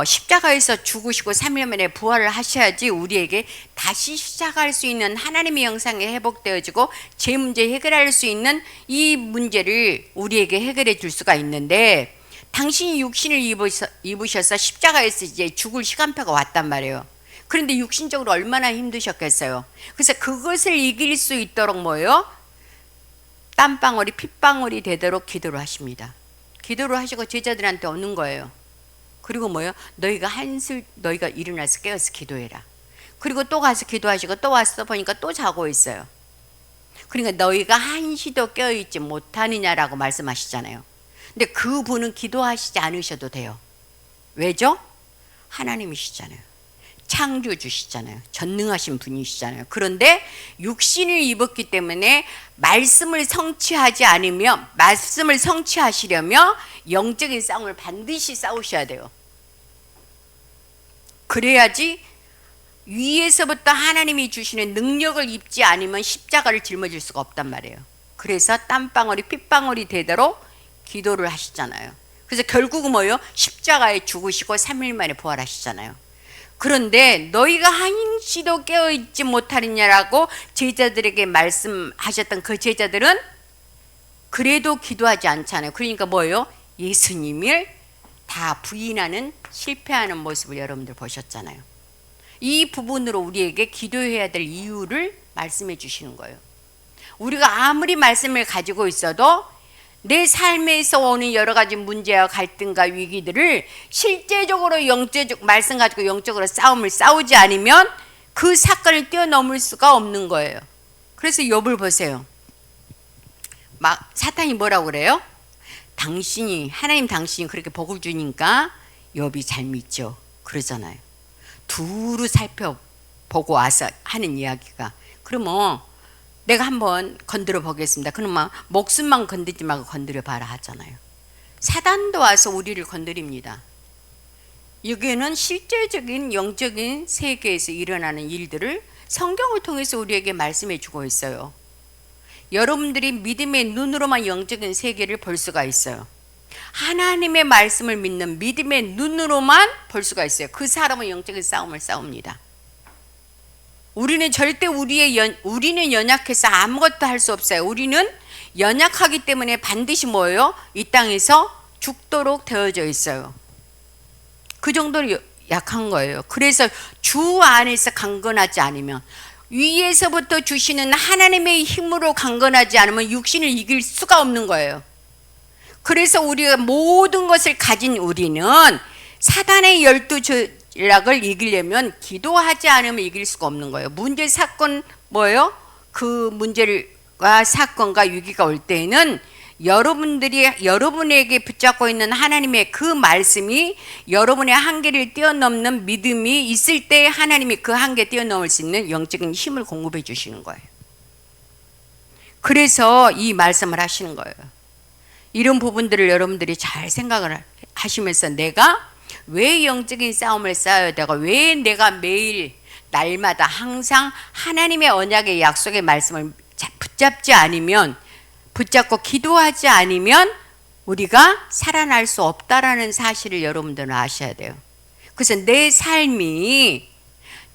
십자가에서 죽으시고 3일 만에 부활을 하셔야지 우리에게 다시 시작할 수 있는 하나님의 형상이 회복되어지고 제 문제 해결할 수 있는 이 문제를 우리에게 해결해 줄 수가 있는데, 당신이 육신을 입으셔서 십자가에서 이제 죽을 시간표가 왔단 말이에요. 그런데 육신적으로 얼마나 힘드셨겠어요. 그래서 그것을 이길 수 있도록 뭐예요? 땀방울이 핏방울이 되도록 기도를 하십니다. 기도를 하시고 제자들한테 오는 거예요. 그리고 뭐요? 너희가 일어나서 깨어서 기도해라. 그리고 또 가서 기도하시고 또 와서 보니까 또 자고 있어요. 그러니까 너희가 한시도 깨어있지 못하느냐라고 말씀하시잖아요. 근데 그분은 기도하시지 않으셔도 돼요. 왜죠? 하나님이시잖아요. 창조주시잖아요. 전능하신 분이시잖아요. 그런데 육신을 입었기 때문에 말씀을 성취하시려면 영적인 싸움을 반드시 싸우셔야 돼요. 그래야지 위에서부터 하나님이 주시는 능력을 입지 않으면 십자가를 짊어질 수가 없단 말이에요. 그래서 땀방울이 핏방울이 되도록 기도를 하시잖아요. 그래서 결국은 뭐예요? 십자가에 죽으시고 3일 만에 부활하시잖아요. 그런데 너희가 한시도 깨어있지 못하느냐라고 제자들에게 말씀하셨던 그 제자들은 그래도 기도하지 않잖아요. 그러니까 뭐예요? 예수님을 다 부인하는, 실패하는 모습을 여러분들 보셨잖아요. 이 부분으로 우리에게 기도해야 될 이유를 말씀해 주시는 거예요. 우리가 아무리 말씀을 가지고 있어도 내 삶에서 오는 여러 가지 문제와 갈등과 위기들을 실제적으로 말씀 가지고 영적으로 싸우지 않으면 그 사건을 뛰어넘을 수가 없는 거예요. 그래서 욥을 보세요. 막 사탄이 뭐라고 그래요? 하나님 당신이 그렇게 복을 주니까 욥이 잘 믿죠. 그러잖아요. 두루 살펴보고 와서 하는 이야기가. 그러면 내가 한번 건드려 보겠습니다. 그러면 목숨만 건드리지 말고 건드려 봐라 하잖아요. 사단도 와서 우리를 건드립니다. 여기에는 실제적인 영적인 세계에서 일어나는 일들을 성경을 통해서 우리에게 말씀해 주고 있어요. 여러분들이 믿음의 눈으로만 영적인 세계를 볼 수가 있어요. 하나님의 말씀을 믿는 믿음의 눈으로만 볼 수가 있어요. 그 사람은 영적인 싸움을 싸웁니다. 우리는 절대 우리는 연약해서 아무것도 할 수 없어요. 우리는 연약하기 때문에 반드시 뭐예요? 이 땅에서 죽도록 되어져 있어요. 그 정도로 약한 거예요. 그래서 주 안에서 강건하지 않으면, 위에서부터 주시는 하나님의 힘으로 강건하지 않으면 육신을 이길 수가 없는 거예요. 그래서 우리가 모든 것을 가진 우리는 사단의 12전략을 이기려면 기도하지 않으면 이길 수가 없는 거예요. 문제 사건 뭐예요? 그 문제와 사건과 위기가 올 때에는 여러분에게 붙잡고 있는 하나님의 그 말씀이 여러분의 한계를 뛰어넘는 믿음이 있을 때 하나님이 그 한계 뛰어넘을 수 있는 영적인 힘을 공급해 주시는 거예요. 그래서 이 말씀을 하시는 거예요. 이런 부분들을 여러분들이 잘 생각을 하시면서 내가 왜 영적인 싸움을 싸워야 되고, 왜 내가 매일 날마다 항상 하나님의 언약의 약속의 말씀을 붙잡지 않으면 붙잡고 기도하지 않으면 우리가 살아날 수 없다라는 사실을 여러분들은 아셔야 돼요. 그래서 내 삶이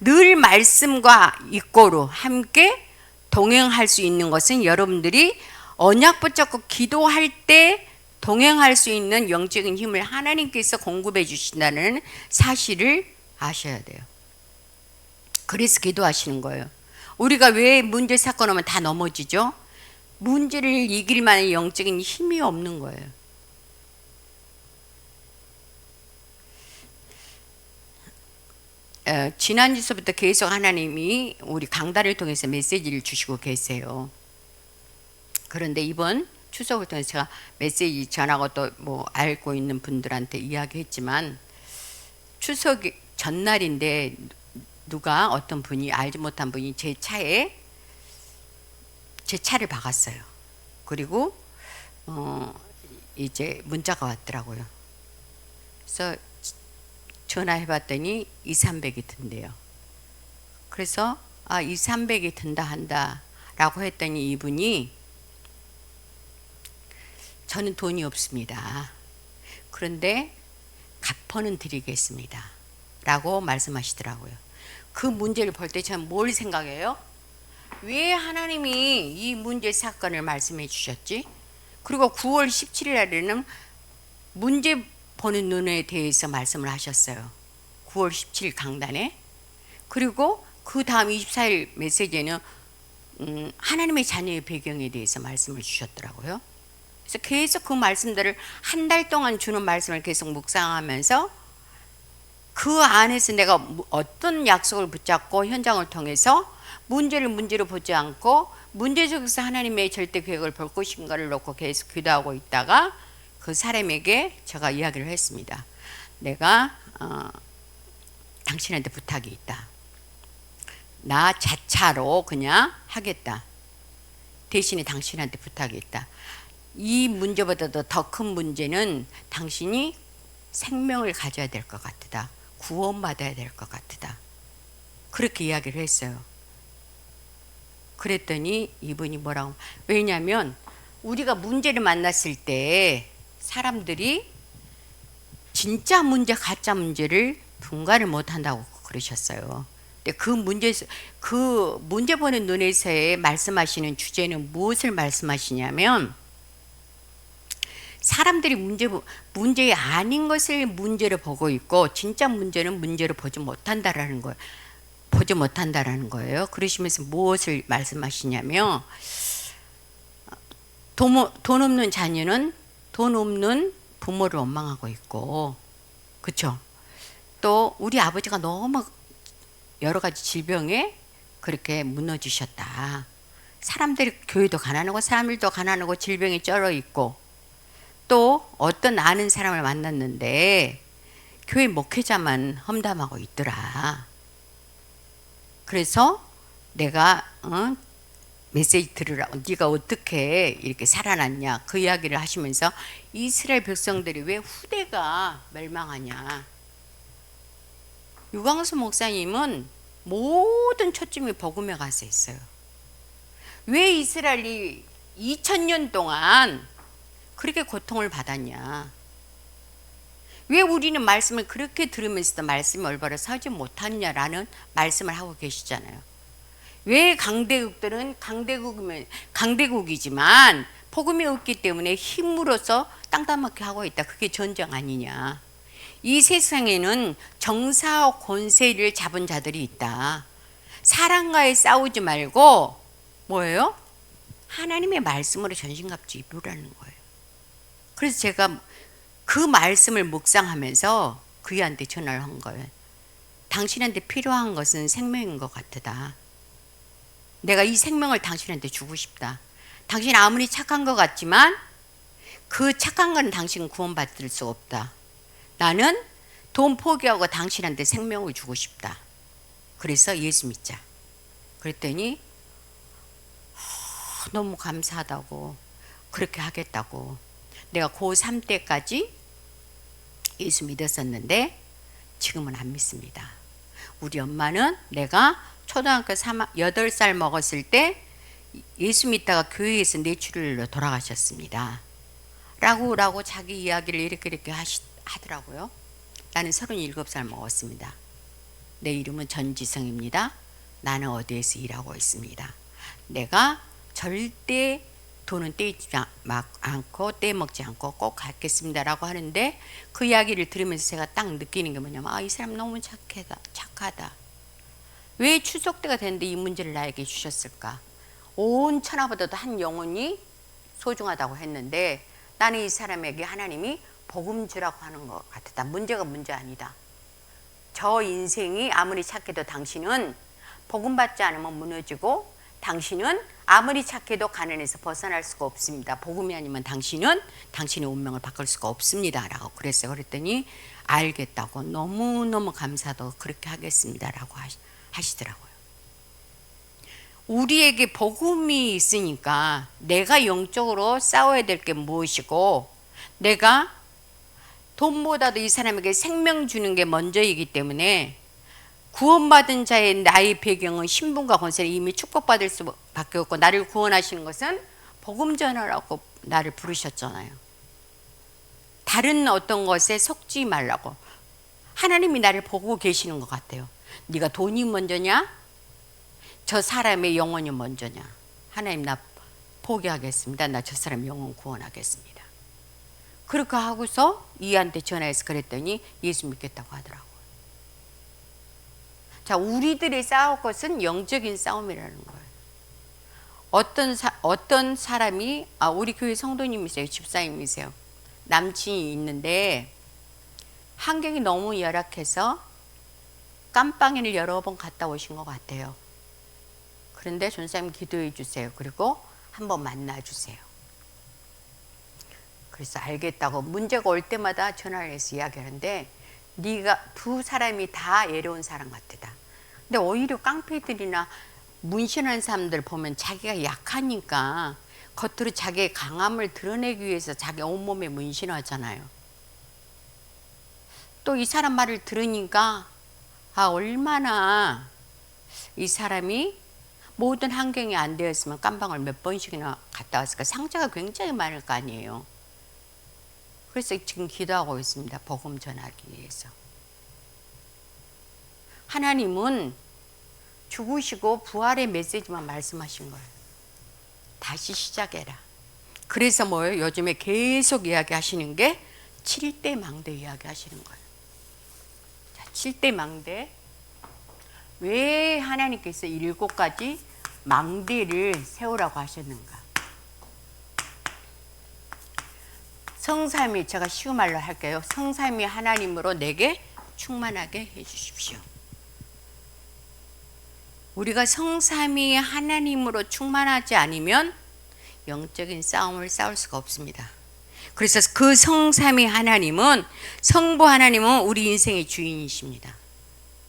늘 말씀과 입고로 함께 동행할 수 있는 것은 여러분들이 언약 붙잡고 기도할 때 동행할 수 있는 영적인 힘을 하나님께서 공급해 주신다는 사실을 아셔야 돼요. 그래서 기도하시는 거예요. 우리가 왜 문제 사건 오면 다 넘어지죠? 문제를 이길 만한 영적인 힘이 없는 거예요. 지난주서부터 계속 하나님이 우리 강단을 통해서 메시지를 주시고 계세요. 그런데 이번 추석을 통해서 제가 메시지 전하고 또 뭐 알고 있는 분들한테 이야기했지만, 추석 전날인데 누가 어떤 분이, 알지 못한 분이 제 차를 박았어요. 그리고 이제 문자가 왔더라고요. 그래서 전화해 봤더니 200~300이 든대요. 그래서 200~300이 든다 한다 라고 했더니 이분이, 저는 돈이 없습니다. 그런데 갚아는 드리겠습니다 라고 말씀하시더라고요. 그 문제를 볼 때 저는 뭘 생각해요? 왜 하나님이 이 문제 사건을 말씀해 주셨지? 그리고 9월 17일 날에는 문제 보는 눈에 대해서 말씀을 하셨어요. 9월 17일 강단에. 그리고 그 다음 24일 메시지에는 하나님의 자녀의 배경에 대해서 말씀을 주셨더라고요. 그래서 계속 그 말씀들을 한 달 동안 주는 말씀을 계속 묵상하면서 그 안에서 내가 어떤 약속을 붙잡고 현장을 통해서 문제를 문제로 보지 않고 문제 속에서 하나님의 절대 계획을 볼 것인가를 놓고 계속 기도하고 있다가 그 사람에게 제가 이야기를 했습니다. 내가 당신한테 부탁이 있다. 나 자차로 그냥 하겠다. 대신에 당신한테 부탁이 있다. 이 문제보다도 더 큰 문제는 당신이 생명을 가져야 될 것 같다. 구원받아야 될 것 같다. 그렇게 이야기를 했어요. 그랬더니 이분이 뭐라고, 왜냐하면 우리가 문제를 만났을 때 사람들이 진짜 문제 가짜 문제를 분간을 못한다고 그러셨어요. 근데 그 문제 보는 눈에서의 말씀하시는 주제는 무엇을 말씀하시냐면, 사람들이 문제 아닌 것을 문제로 보고 있고 진짜 문제는 문제로 보지 못한다라는 거예요. 그러시면서 무엇을 말씀하시냐면, 돈 없는 자녀는 돈 없는 부모를 원망하고 있고, 그렇죠? 또 우리 아버지가 너무 여러 가지 질병에 그렇게 무너지셨다. 사람들이, 교회도 가난하고 사람들도 가난하고 질병에 쩔어 있고, 또 어떤 아는 사람을 만났는데 교회 목회자만 험담하고 있더라. 그래서 내가 메시지 들으라고, 네가 어떻게 이렇게 살아났냐, 그 이야기를 하시면서 이스라엘 백성들이 왜 후대가 멸망하냐. 유광수 목사님은 모든 초점이 복음에 가서 있어요. 왜 이스라엘이 2000년 동안 그렇게 고통을 받았냐. 왜 우리는 말씀을 그렇게 들으면서도 말씀이 올바로 서지 못하느냐라는 말씀을 하고 계시잖아요. 왜 강대국들은 강대국이지만 복음이 없기 때문에 힘으로써 땅따먹게 하고 있다. 그게 전쟁 아니냐. 이 세상에는 정사와 권세를 잡은 자들이 있다. 사람과의 싸우지 말고 뭐예요? 하나님의 말씀으로 전신갑주 입으라는 거예요. 그래서 제가 그 말씀을 묵상하면서 그이한테 전화를 한 거예요. 당신한테 필요한 것은 생명인 것 같다. 내가 이 생명을 당신한테 주고 싶다. 당신 아무리 착한 것 같지만 그 착한 건 당신은 구원받을 수 없다. 나는 돈 포기하고 당신한테 생명을 주고 싶다. 그래서 예수 믿자. 그랬더니 너무 감사하다고, 그렇게 하겠다고. 내가 고3 때까지 예수 믿었었는데 지금은 안 믿습니다. 우리 엄마는 내가 초등학교 8살 먹었을 때 예수 믿다가 교회에서 뇌출혈로 돌아가셨습니다. 라고 자기 이야기를 이렇게 하더라고요. 나는 37살 먹었습니다. 내 이름은 전지성입니다. 나는 어디에서 일하고 있습니다. 내가 절대 돈은 떼지 않고 떼먹지 않고 꼭 갖겠습니다. 라고 하는데 그 이야기를 들으면서 제가 딱 느끼는 게 뭐냐면 이 사람 너무 착하다. 왜 추석 때가 됐는데 이 문제를 나에게 주셨을까? 온 천하보다도 한 영혼이 소중하다고 했는데 나는 이 사람에게 하나님이 복음 주라고 하는 것 같았다. 문제가 문제 아니다. 저 인생이 아무리 착해도 당신은 복음 받지 않으면 무너지고 당신은 아무리 착해도 가난에서 벗어날 수가 없습니다. 복음이 아니면 당신은 당신의 운명을 바꿀 수가 없습니다. 라고 그랬어요. 그랬더니 알겠다고 너무너무 감사도 그렇게 하겠습니다. 라고 하시더라고요. 우리에게 복음이 있으니까 내가 영적으로 싸워야 될 게 무엇이고 내가 돈보다도 이 사람에게 생명 주는 게 먼저이기 때문에 구원받은 자의 나의 배경은 신분과 권세를 이미 축복받을 수밖에 없고 나를 구원하시는 것은 복음 전하라고 나를 부르셨잖아요. 다른 어떤 것에 속지 말라고. 하나님이 나를 보고 계시는 것 같아요. 네가 돈이 먼저냐? 저 사람의 영혼이 먼저냐? 하나님 나 포기하겠습니다. 나 저 사람 영혼 구원하겠습니다. 그렇게 하고서 이한테 전화해서 그랬더니 예수 믿겠다고 하더라고요. 자, 우리들의 싸울 것은 영적인 싸움이라는 거예요. 어떤 사람이 우리 교회 성도님이세요. 집사님이세요. 남친이 있는데 환경이 너무 열악해서 깜빵이를 여러 번 갔다 오신 것 같아요. 그런데 전사님 기도해 주세요. 그리고 한번 만나 주세요. 그래서 알겠다고 문제가 올 때마다 전화를 해서 이야기하는데 네가 두 사람이 다 애로운 사람 같다. 근데 오히려 깡패들이나 문신한 사람들 보면 자기가 약하니까 겉으로 자기의 강함을 드러내기 위해서 자기 온몸에 문신하잖아요. 또 이 사람 말을 들으니까 얼마나 이 사람이 모든 환경이 안 되었으면 깜방을 몇 번씩이나 갔다 왔을까. 상처가 굉장히 많을 거 아니에요. 그래서 지금 기도하고 있습니다. 복음 전하기 위해서. 하나님은 죽으시고 부활의 메시지만 말씀하신 거예요. 다시 시작해라. 그래서 뭐예요? 요즘에 계속 이야기하시는 게 7대 망대 이야기하시는 거예요. 자, 7대 망대. 왜 하나님께서 7가지 망대를 세우라고 하셨는가? 성삼위, 제가 쉬운 말로 할게요. 성삼위 하나님으로 내게 충만하게 해주십시오. 우리가 성삼위 하나님으로 충만하지 않으면 영적인 싸움을 싸울 수가 없습니다. 그래서 그 성삼위 하나님은, 성부 하나님은 우리 인생의 주인이십니다.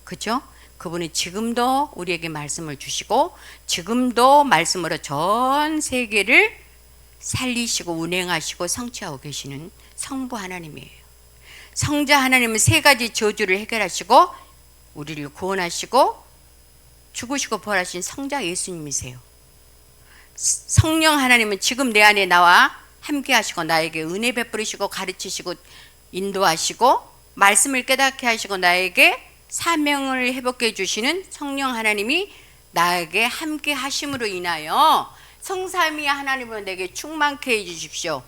그렇죠? 그분이 지금도 우리에게 말씀을 주시고 지금도 말씀으로 전 세계를 살리시고 운행하시고 성취하고 계시는 성부 하나님이에요. 성자 하나님은 3가지 저주를 해결하시고 우리를 구원하시고 죽으시고 부활하신 성자 예수님이세요. 성령 하나님은 지금 내 안에 나와 함께 하시고 나에게 은혜 베푸시고 가르치시고 인도하시고 말씀을 깨닫게 하시고 나에게 사명을 회복해 주시는 성령 하나님이 나에게 함께 하심으로 인하여 성삼위 하나님으로 내게 충만케 해 주십시오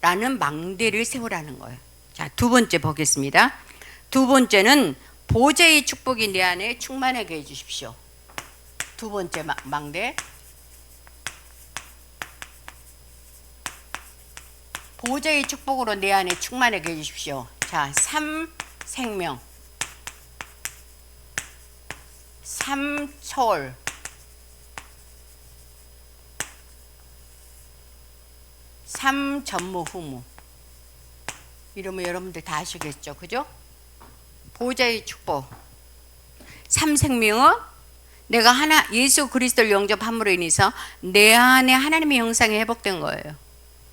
라는 망대를 세우라는 거예요. 자, 2번째 보겠습니다. 2번째는 보좌의 축복이 내 안에 충만하게 해 주십시오. 2번째 망대. 보좌의 축복으로 내 안에 충만하게 해 주십시오. 자, 3생명, 3초월, 3전무후무. 이러면 여러분들 다 아시겠죠? 그죠? 보좌의 축복. 3생명은 내가 예수 그리스도를 영접함으로 인해서 내 안에 하나님의 형상이 회복된 거예요.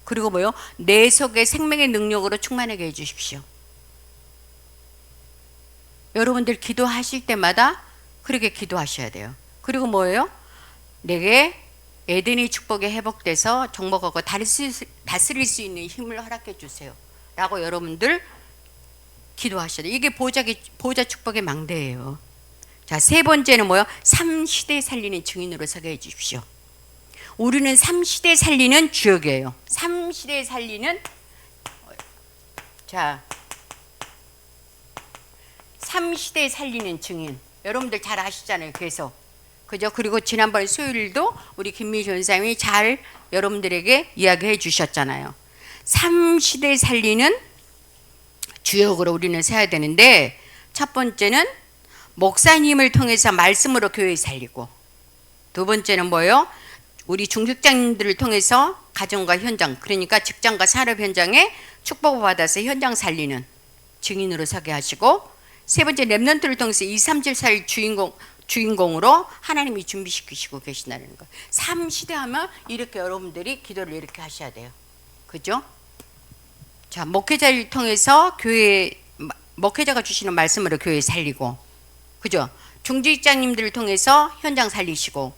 그리고 뭐요? 내 속에 생명의 능력으로 충만하게 해주십시오. 여러분들 기도하실 때마다 그렇게 기도하셔야 돼요. 그리고 뭐예요? 내게 에덴의 축복이 회복돼서 종목하고 다스릴 수 있는 힘을 허락해 주세요 라고 여러분들 기도하셔야 돼요. 이게 보호자 축복의 망대예요. 자, 세 번째는 뭐요? 3시대 살리는 증인으로 서게 해 주십시오. 우리는 3시대 살리는 주역이에요. 3시대 살리는, 자, 3시대 살리는 증인. 여러분들 잘 아시잖아요. 계속. 그죠? 그리고 지난번 수요일도 우리 김미희 전사님이 잘 여러분들에게 이야기해 주셨잖아요. 3시대 살리는 주역으로 우리는 세야 되는데, 첫 번째는 목사님을 통해서 말씀으로 교회 살리고, 두 번째는 뭐예요? 우리 중직장님들을 통해서 가정과 현장, 그러니까 직장과 산업 현장에 축복을 받아서 현장 살리는 증인으로 서게 하시고, 세 번째 렘넌트를 통해서 2, 3, 7, 4일 주인공으로 하나님이 준비시키시고 계신다는 거. 3시대 하면 이렇게 여러분들이 기도를 이렇게 하셔야 돼요. 그죠? 자, 목회자를 통해서 목회자가 주시는 말씀으로 교회 살리고, 그죠? 중직장님들을 통해서 현장 살리시고,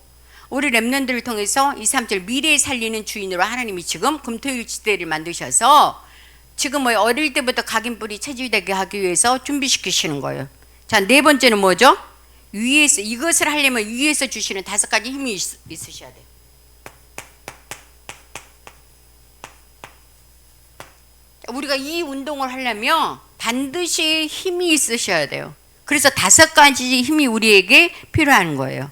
우리 렘넌트를 통해서 2, 3, 7 미래 살리는 주인으로 하나님이 지금 금토일 시대를 만드셔서 지금 뭐 어릴 때부터 각인뿌리 체질되게 하기 위해서 준비시키시는 거예요. 자, 네 번째는 뭐죠? 위에서, 이것을 하려면 위에서 주시는 5가지 힘이 있으셔야 돼요. 우리가 이 운동을 하려면 반드시 힘이 있으셔야 돼요. 그래서 5가지 힘이 우리에게 필요한 거예요.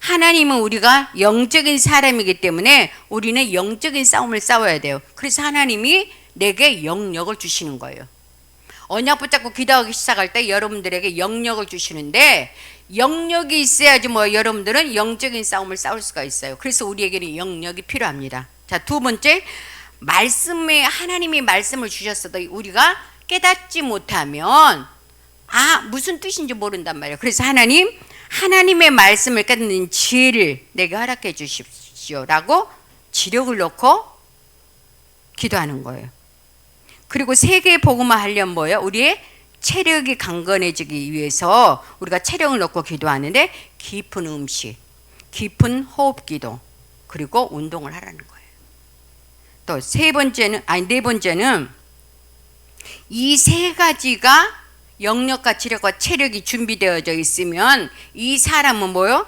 하나님은 우리가 영적인 사람이기 때문에 우리는 영적인 싸움을 싸워야 돼요. 그래서 하나님이 내게 영역을 주시는 거예요. 언약 붙잡고 기도하기 시작할 때 여러분들에게 영역을 주시는데, 영역이 있어야지 뭐 여러분들은 영적인 싸움을 싸울 수가 있어요. 그래서 우리에게는 영역이 필요합니다. 자, 두 번째, 말씀에, 하나님이 말씀을 주셨어도 우리가 깨닫지 못하면 무슨 뜻인지 모른단 말이에요. 그래서 하나님의 말씀을 깨닫는 지혜를 내게 허락해 주십시오 라고 지력을 놓고 기도하는 거예요. 그리고 세계 복음화 하려면 뭐예요? 우리의 체력이 강건해지기 위해서 우리가 체력을 놓고 기도하는데, 깊은 음식, 깊은 호흡 기도, 그리고 운동을 하라는 거예요. 또 네 번째는 이 3가지가 영역과 지력과 체력이 준비되어져 있으면 이 사람은 뭐요?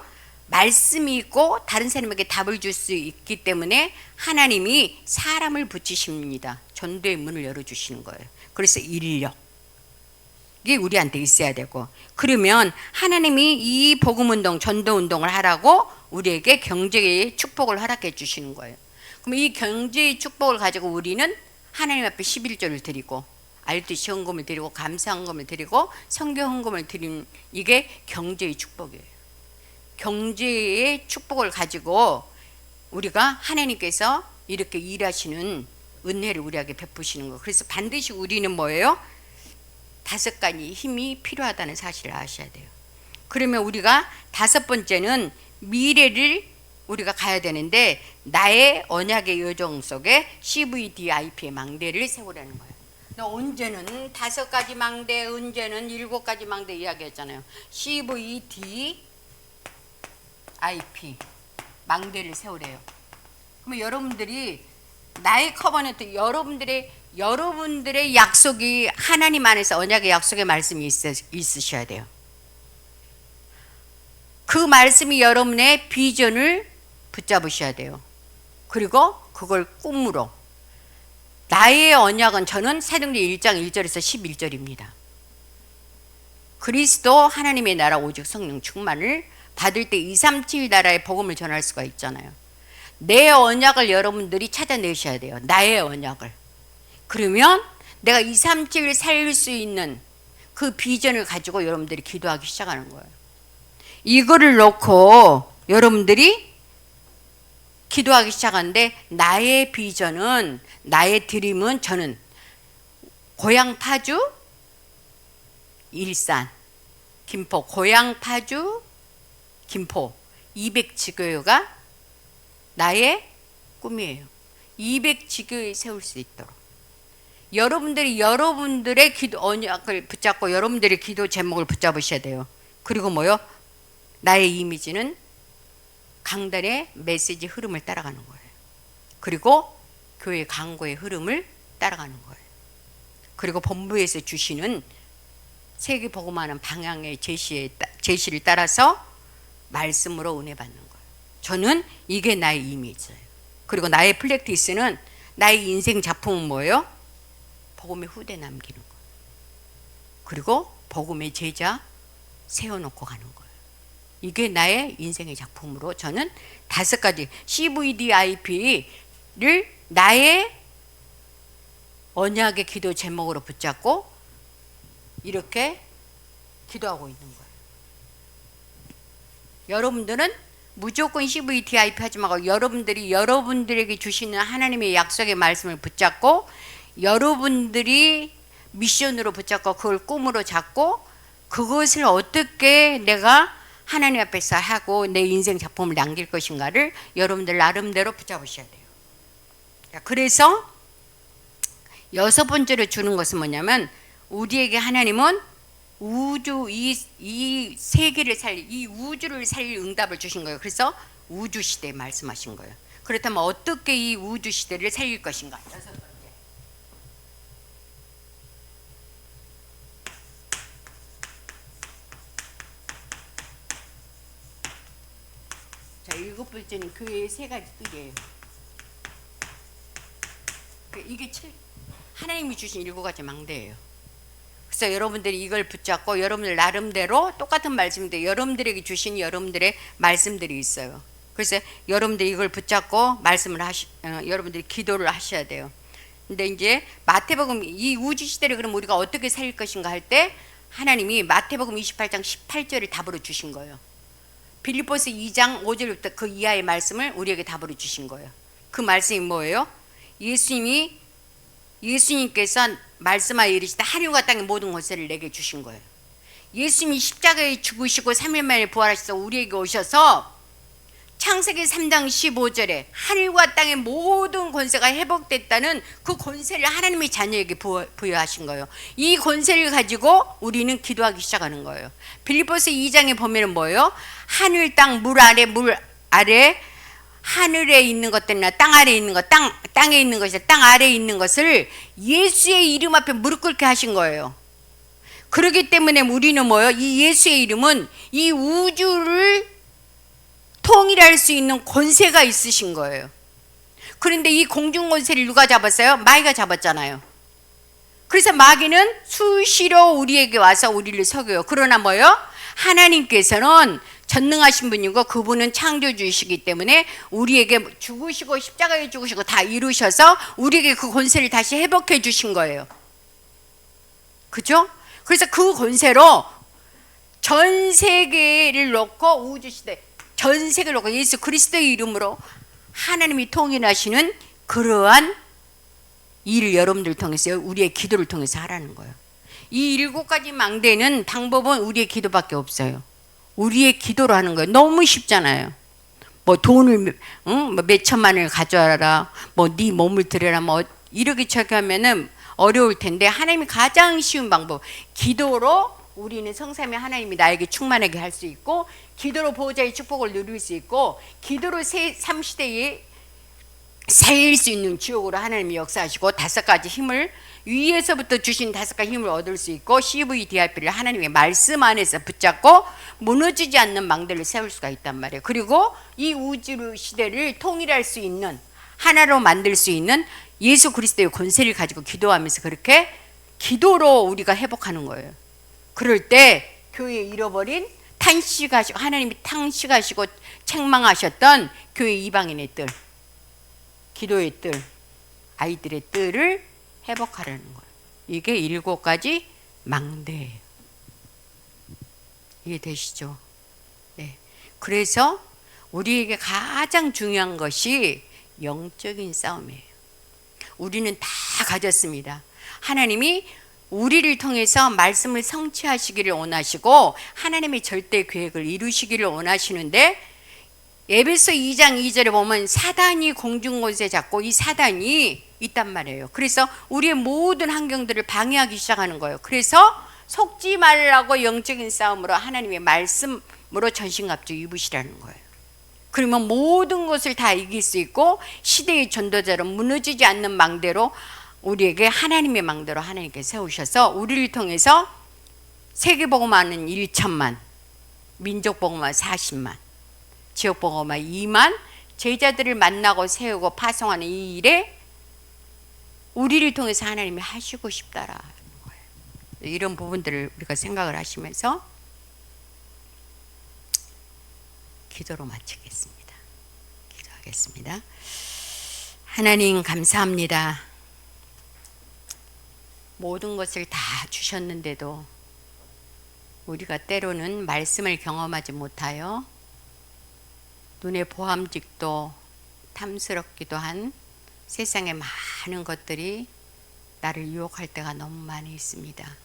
말씀이 있고 다른 사람에게 답을 줄 수 있기 때문에 하나님이 사람을 붙이십니다. 전도의 문을 열어주시는 거예요. 그래서 인력, 이게 우리한테 있어야 되고, 그러면 하나님이 이 복음운동, 전도운동을 하라고 우리에게 경제의 축복을 허락해 주시는 거예요. 그럼 이 경제의 축복을 가지고 우리는 하나님 앞에 11조를 드리고, 알듯이 헌금을 드리고, 감사헌금을 드리고, 성경헌금을 드리는, 이게 경제의 축복이에요. 경제의 축복을 가지고 우리가 하나님께서 이렇게 일하시는 은혜를 우리에게 베푸시는 거. 그래서 반드시 우리는 뭐예요? 5가지 힘이 필요하다는 사실을 아셔야 돼요. 그러면 우리가 5번째는 미래를 우리가 가야 되는데, 나의 언약의 요정 속에 CVDIP의 망대를 세우라는 거예요. 언제는 5가지 망대, 언제는 7가지 망대 이야기했잖아요. CVDIP 망대를 세우래요. 그러면 여러분들이 나의 커버넌트, 여러분들의 약속이 하나님 안에서 언약의 약속의 말씀이 있으셔야 돼요. 그 말씀이 여러분의 비전을 붙잡으셔야 돼요. 그리고 그걸 꿈으로, 나의 언약은, 저는 사도행전 1장 1절에서 11절입니다. 그리스도 하나님의 나라 오직 성령 충만을 받을 때 2, 3, 7 나라의 복음을 전할 수가 있잖아요. 내 언약을 여러분들이 찾아내셔야 돼요. 나의 언약을. 그러면 내가 2, 3, 7을 살릴 수 있는 그 비전을 가지고 여러분들이 기도하기 시작하는 거예요. 이거를 놓고 여러분들이 기도하기 시작하는데, 나의 비전은, 나의 드림은, 저는 고향 파주, 일산, 김포, 고향 파주, 김포 200지교회가 나의 꿈이에요. 200지교회 세울 수 있도록 여러분들이 여러분들의 기도 언약을 붙잡고 여러분들의 기도 제목을 붙잡으셔야 돼요. 그리고 뭐요? 나의 이미지는 강단의 메시지 흐름을 따라가는 거예요. 그리고 교회 강구의 흐름을 따라가는 거예요. 그리고 본부에서 주시는 세계 복음하는 방향의 제시를 따라서 말씀으로 은혜 받는 거예요. 저는 이게 나의 이미지예요. 그리고 나의 플렉티스는 나의 인생 작품은 뭐예요? 복음의 후대 남기는 거예요. 그리고 복음의 제자 세워놓고 가는 거예요. 이게 나의 인생의 작품으로 저는 5가지 CVDIP를 나의 언약의 기도 제목으로 붙잡고 이렇게 기도하고 있는 거예요. 여러분들은 무조건 CVDIP 하지 말고 여러분들에게 주시는 하나님의 약속의 말씀을 붙잡고 여러분들이 미션으로 붙잡고 그걸 꿈으로 잡고 그것을 어떻게 내가 하나님 앞에서 하고 내 인생 작품을 남길 것인가를 여러분들 나름대로 붙잡으셔야 돼요. 그래서 6번째로 주는 것은 뭐냐면 우리에게 하나님은 우주 이 세계를 살릴 이 우주를 살릴 응답을 주신 거예요. 그래서 우주 시대에 말씀하신 거예요. 그렇다면 어떻게 이 우주 시대를 살릴 것인가? 6번째. 자, 7번째는 교회의 3가지 뜰이에요. 이게 하나님이 주신 7가지 망대예요. 그래서 여러분들이 이걸 붙잡고 여러분들 나름대로 똑같은 말씀인데 여러분들에게 주신 여러분들의 말씀들이 있어요. 그래서 여러분들이 이걸 붙잡고 말씀을 여러분들이 기도를 하셔야 돼요. 근데 이제 마태복음 이 우주 시대를 그럼 우리가 어떻게 살릴 것인가 할 때 하나님이 마태복음 28장 18절을 답으로 주신 거예요. 빌립보서 2장 5절부터 그 이하의 말씀을 우리에게 답으로 주신 거예요. 그 말씀이 뭐예요? 예수님께서 말씀하여 이르시되 하늘과 땅의 모든 권세를 내게 주신 거예요. 예수님이 십자가에 죽으시고 3일 만에 부활하셔서 우리에게 오셔서 창세기 3장 15절에 하늘과 땅의 모든 권세가 회복됐다는 그 권세를 하나님의 자녀에게 부여하신 거예요. 이 권세를 가지고 우리는 기도하기 시작하는 거예요. 빌립보서 2장에 보면 뭐예요? 하늘 땅 물 아래 하늘에 있는 것들이나 땅 아래에 있는 것, 땅에 있는 것이 땅 아래에 있는 것을 예수의 이름 앞에 무릎 꿇게 하신 거예요. 그렇기 때문에 우리는 뭐예요? 이 예수의 이름은 이 우주를 통일할 수 있는 권세가 있으신 거예요. 그런데 이 공중 권세를 누가 잡았어요? 마귀가 잡았잖아요. 그래서 마귀는 수시로 우리에게 와서 우리를 속여요. 그러나 뭐예요? 하나님께서는 전능하신 분이고 그분은 창조주이시기 때문에 우리에게 죽으시고 십자가에 죽으시고 다 이루셔서 우리에게 그 권세를 다시 회복해 주신 거예요. 그죠? 그래서 그 권세로 전 세계를 놓고 우주시대 전 세계를 놓고 예수 그리스도의 이름으로 하나님이 통일하시는 그러한 일을 여러분들 통해서 우리의 기도를 통해서 하라는 거예요. 이 7가지 망대는 방법은 우리의 기도밖에 없어요. 우리의 기도로 하는 거예요. 너무 쉽잖아요. 뭐 돈을 뭐 몇천만을 가져와라, 뭐 네 몸을 드려라, 뭐 이렇게 저렇게 하면은 어려울 텐데 하나님이 가장 쉬운 방법, 기도로 우리는 성삼위 하나님이 나에게 충만하게 할 수 있고, 기도로 보호자의 축복을 누릴 수 있고, 기도로 3시대에 살릴 수 있는 지옥으로 하나님이 역사하시고 5가지 힘을 위에서부터 주신 5가지 힘을 얻을 수 있고, CVDIP를 하나님의 말씀 안에서 붙잡고 무너지지 않는 망대를 세울 수가 있단 말이에요. 그리고 이 우주 시대를 통일할 수 있는, 하나로 만들 수 있는 예수 그리스도의 권세를 가지고 기도하면서 그렇게 기도로 우리가 회복하는 거예요. 그럴 때 교회에 잃어버린 탄식하시고 하나님이 탄식하시고 책망하셨던 교회 이방인의 뜰, 기도의 뜰, 아이들의 뜰을 회복하려는 거예요. 이게 7가지 망대예요. 이해되시죠? 네. 그래서 우리에게 가장 중요한 것이 영적인 싸움이에요. 우리는 다 가졌습니다. 하나님이 우리를 통해서 말씀을 성취하시기를 원하시고 하나님의 절대 계획을 이루시기를 원하시는데, 에베소 2장 2절에 보면 사단이 공중권세 잡고 이 사단이 있단 말이에요. 그래서 우리의 모든 환경들을 방해하기 시작하는 거예요. 그래서 속지 말라고 영적인 싸움으로 하나님의 말씀으로 전신갑주 입으시라는 거예요. 그러면 모든 것을 다 이길 수 있고 시대의 전도자로 무너지지 않는 망대로 우리에게 하나님의 망대로 하나님께 세우셔서 우리를 통해서 세계복음화는 1천만, 민족복음화 40만, 지역복음화 2만 제자들을 만나고 세우고 파송하는 이 일에 우리를 통해서 하나님이 하시고 싶다라는 거예요. 이런 부분들을 우리가 생각을 하시면서 기도로 마치겠습니다. 기도하겠습니다. 하나님 감사합니다. 모든 것을 다 주셨는데도 우리가 때로는 말씀을 경험하지 못하여 눈에 보암직도 탐스럽기도 한 세상의 많은 것들이 나를 유혹할 때가 너무 많이 있습니다.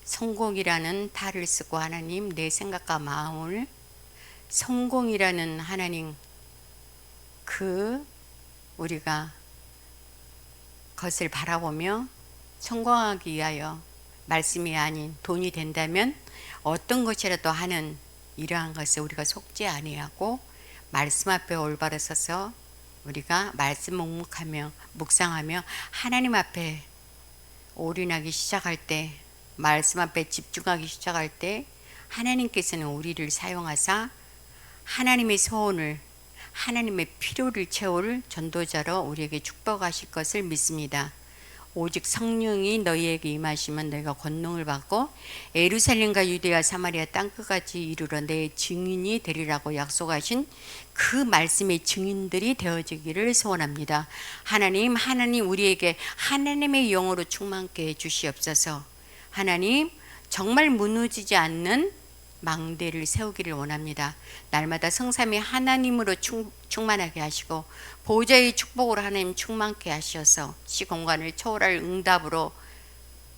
성공이라는 탈을 쓰고 하나님 내 생각과 마음을 성공이라는 하나님 우리가 것을 바라보며 성공하기 위하여 말씀이 아닌 돈이 된다면 어떤 것이라도 하는 이러한 것에 우리가 속지 아니하고 말씀 앞에 올바로 서서 우리가 말씀 묵상하며 하나님 앞에 올인하기 시작할 때 말씀 앞에 집중하기 시작할 때 하나님께서는 우리를 사용하사 하나님의 소원을 하나님의 필요를 채울 전도자로 우리에게 축복하실 것을 믿습니다. 오직 성령이 너희에게 임하시면 너희가 권능을 받고 예루살렘과 유대와 사마리아 땅끝까지 이르러 내 증인이 되리라고 약속하신 그 말씀의 증인들이 되어지기를 소원합니다. 하나님 우리에게 하나님의 영으로 충만케 해주시옵소서. 하나님 정말 무너지지 않는 망대를 세우기를 원합니다. 날마다 성삼위 하나님으로 충만하게 하시고 보좌의 축복으로 하나님 충만케 하셔서 시공간을 초월할 응답으로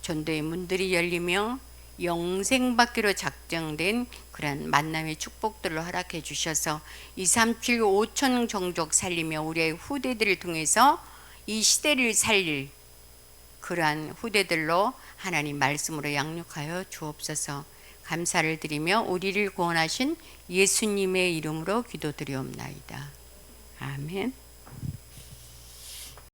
전도의 문들이 열리며 영생받기로 작정된 그런 만남의 축복들을 허락해 주셔서 237 5천 종족 살리며 우리의 후대들을 통해서 이 시대를 살릴 그러한 후대들로 하나님 말씀으로 양육하여 주옵소서. 감사를 드리며 우리를 구원하신 예수님의 이름으로 기도드리옵나이다. 아멘.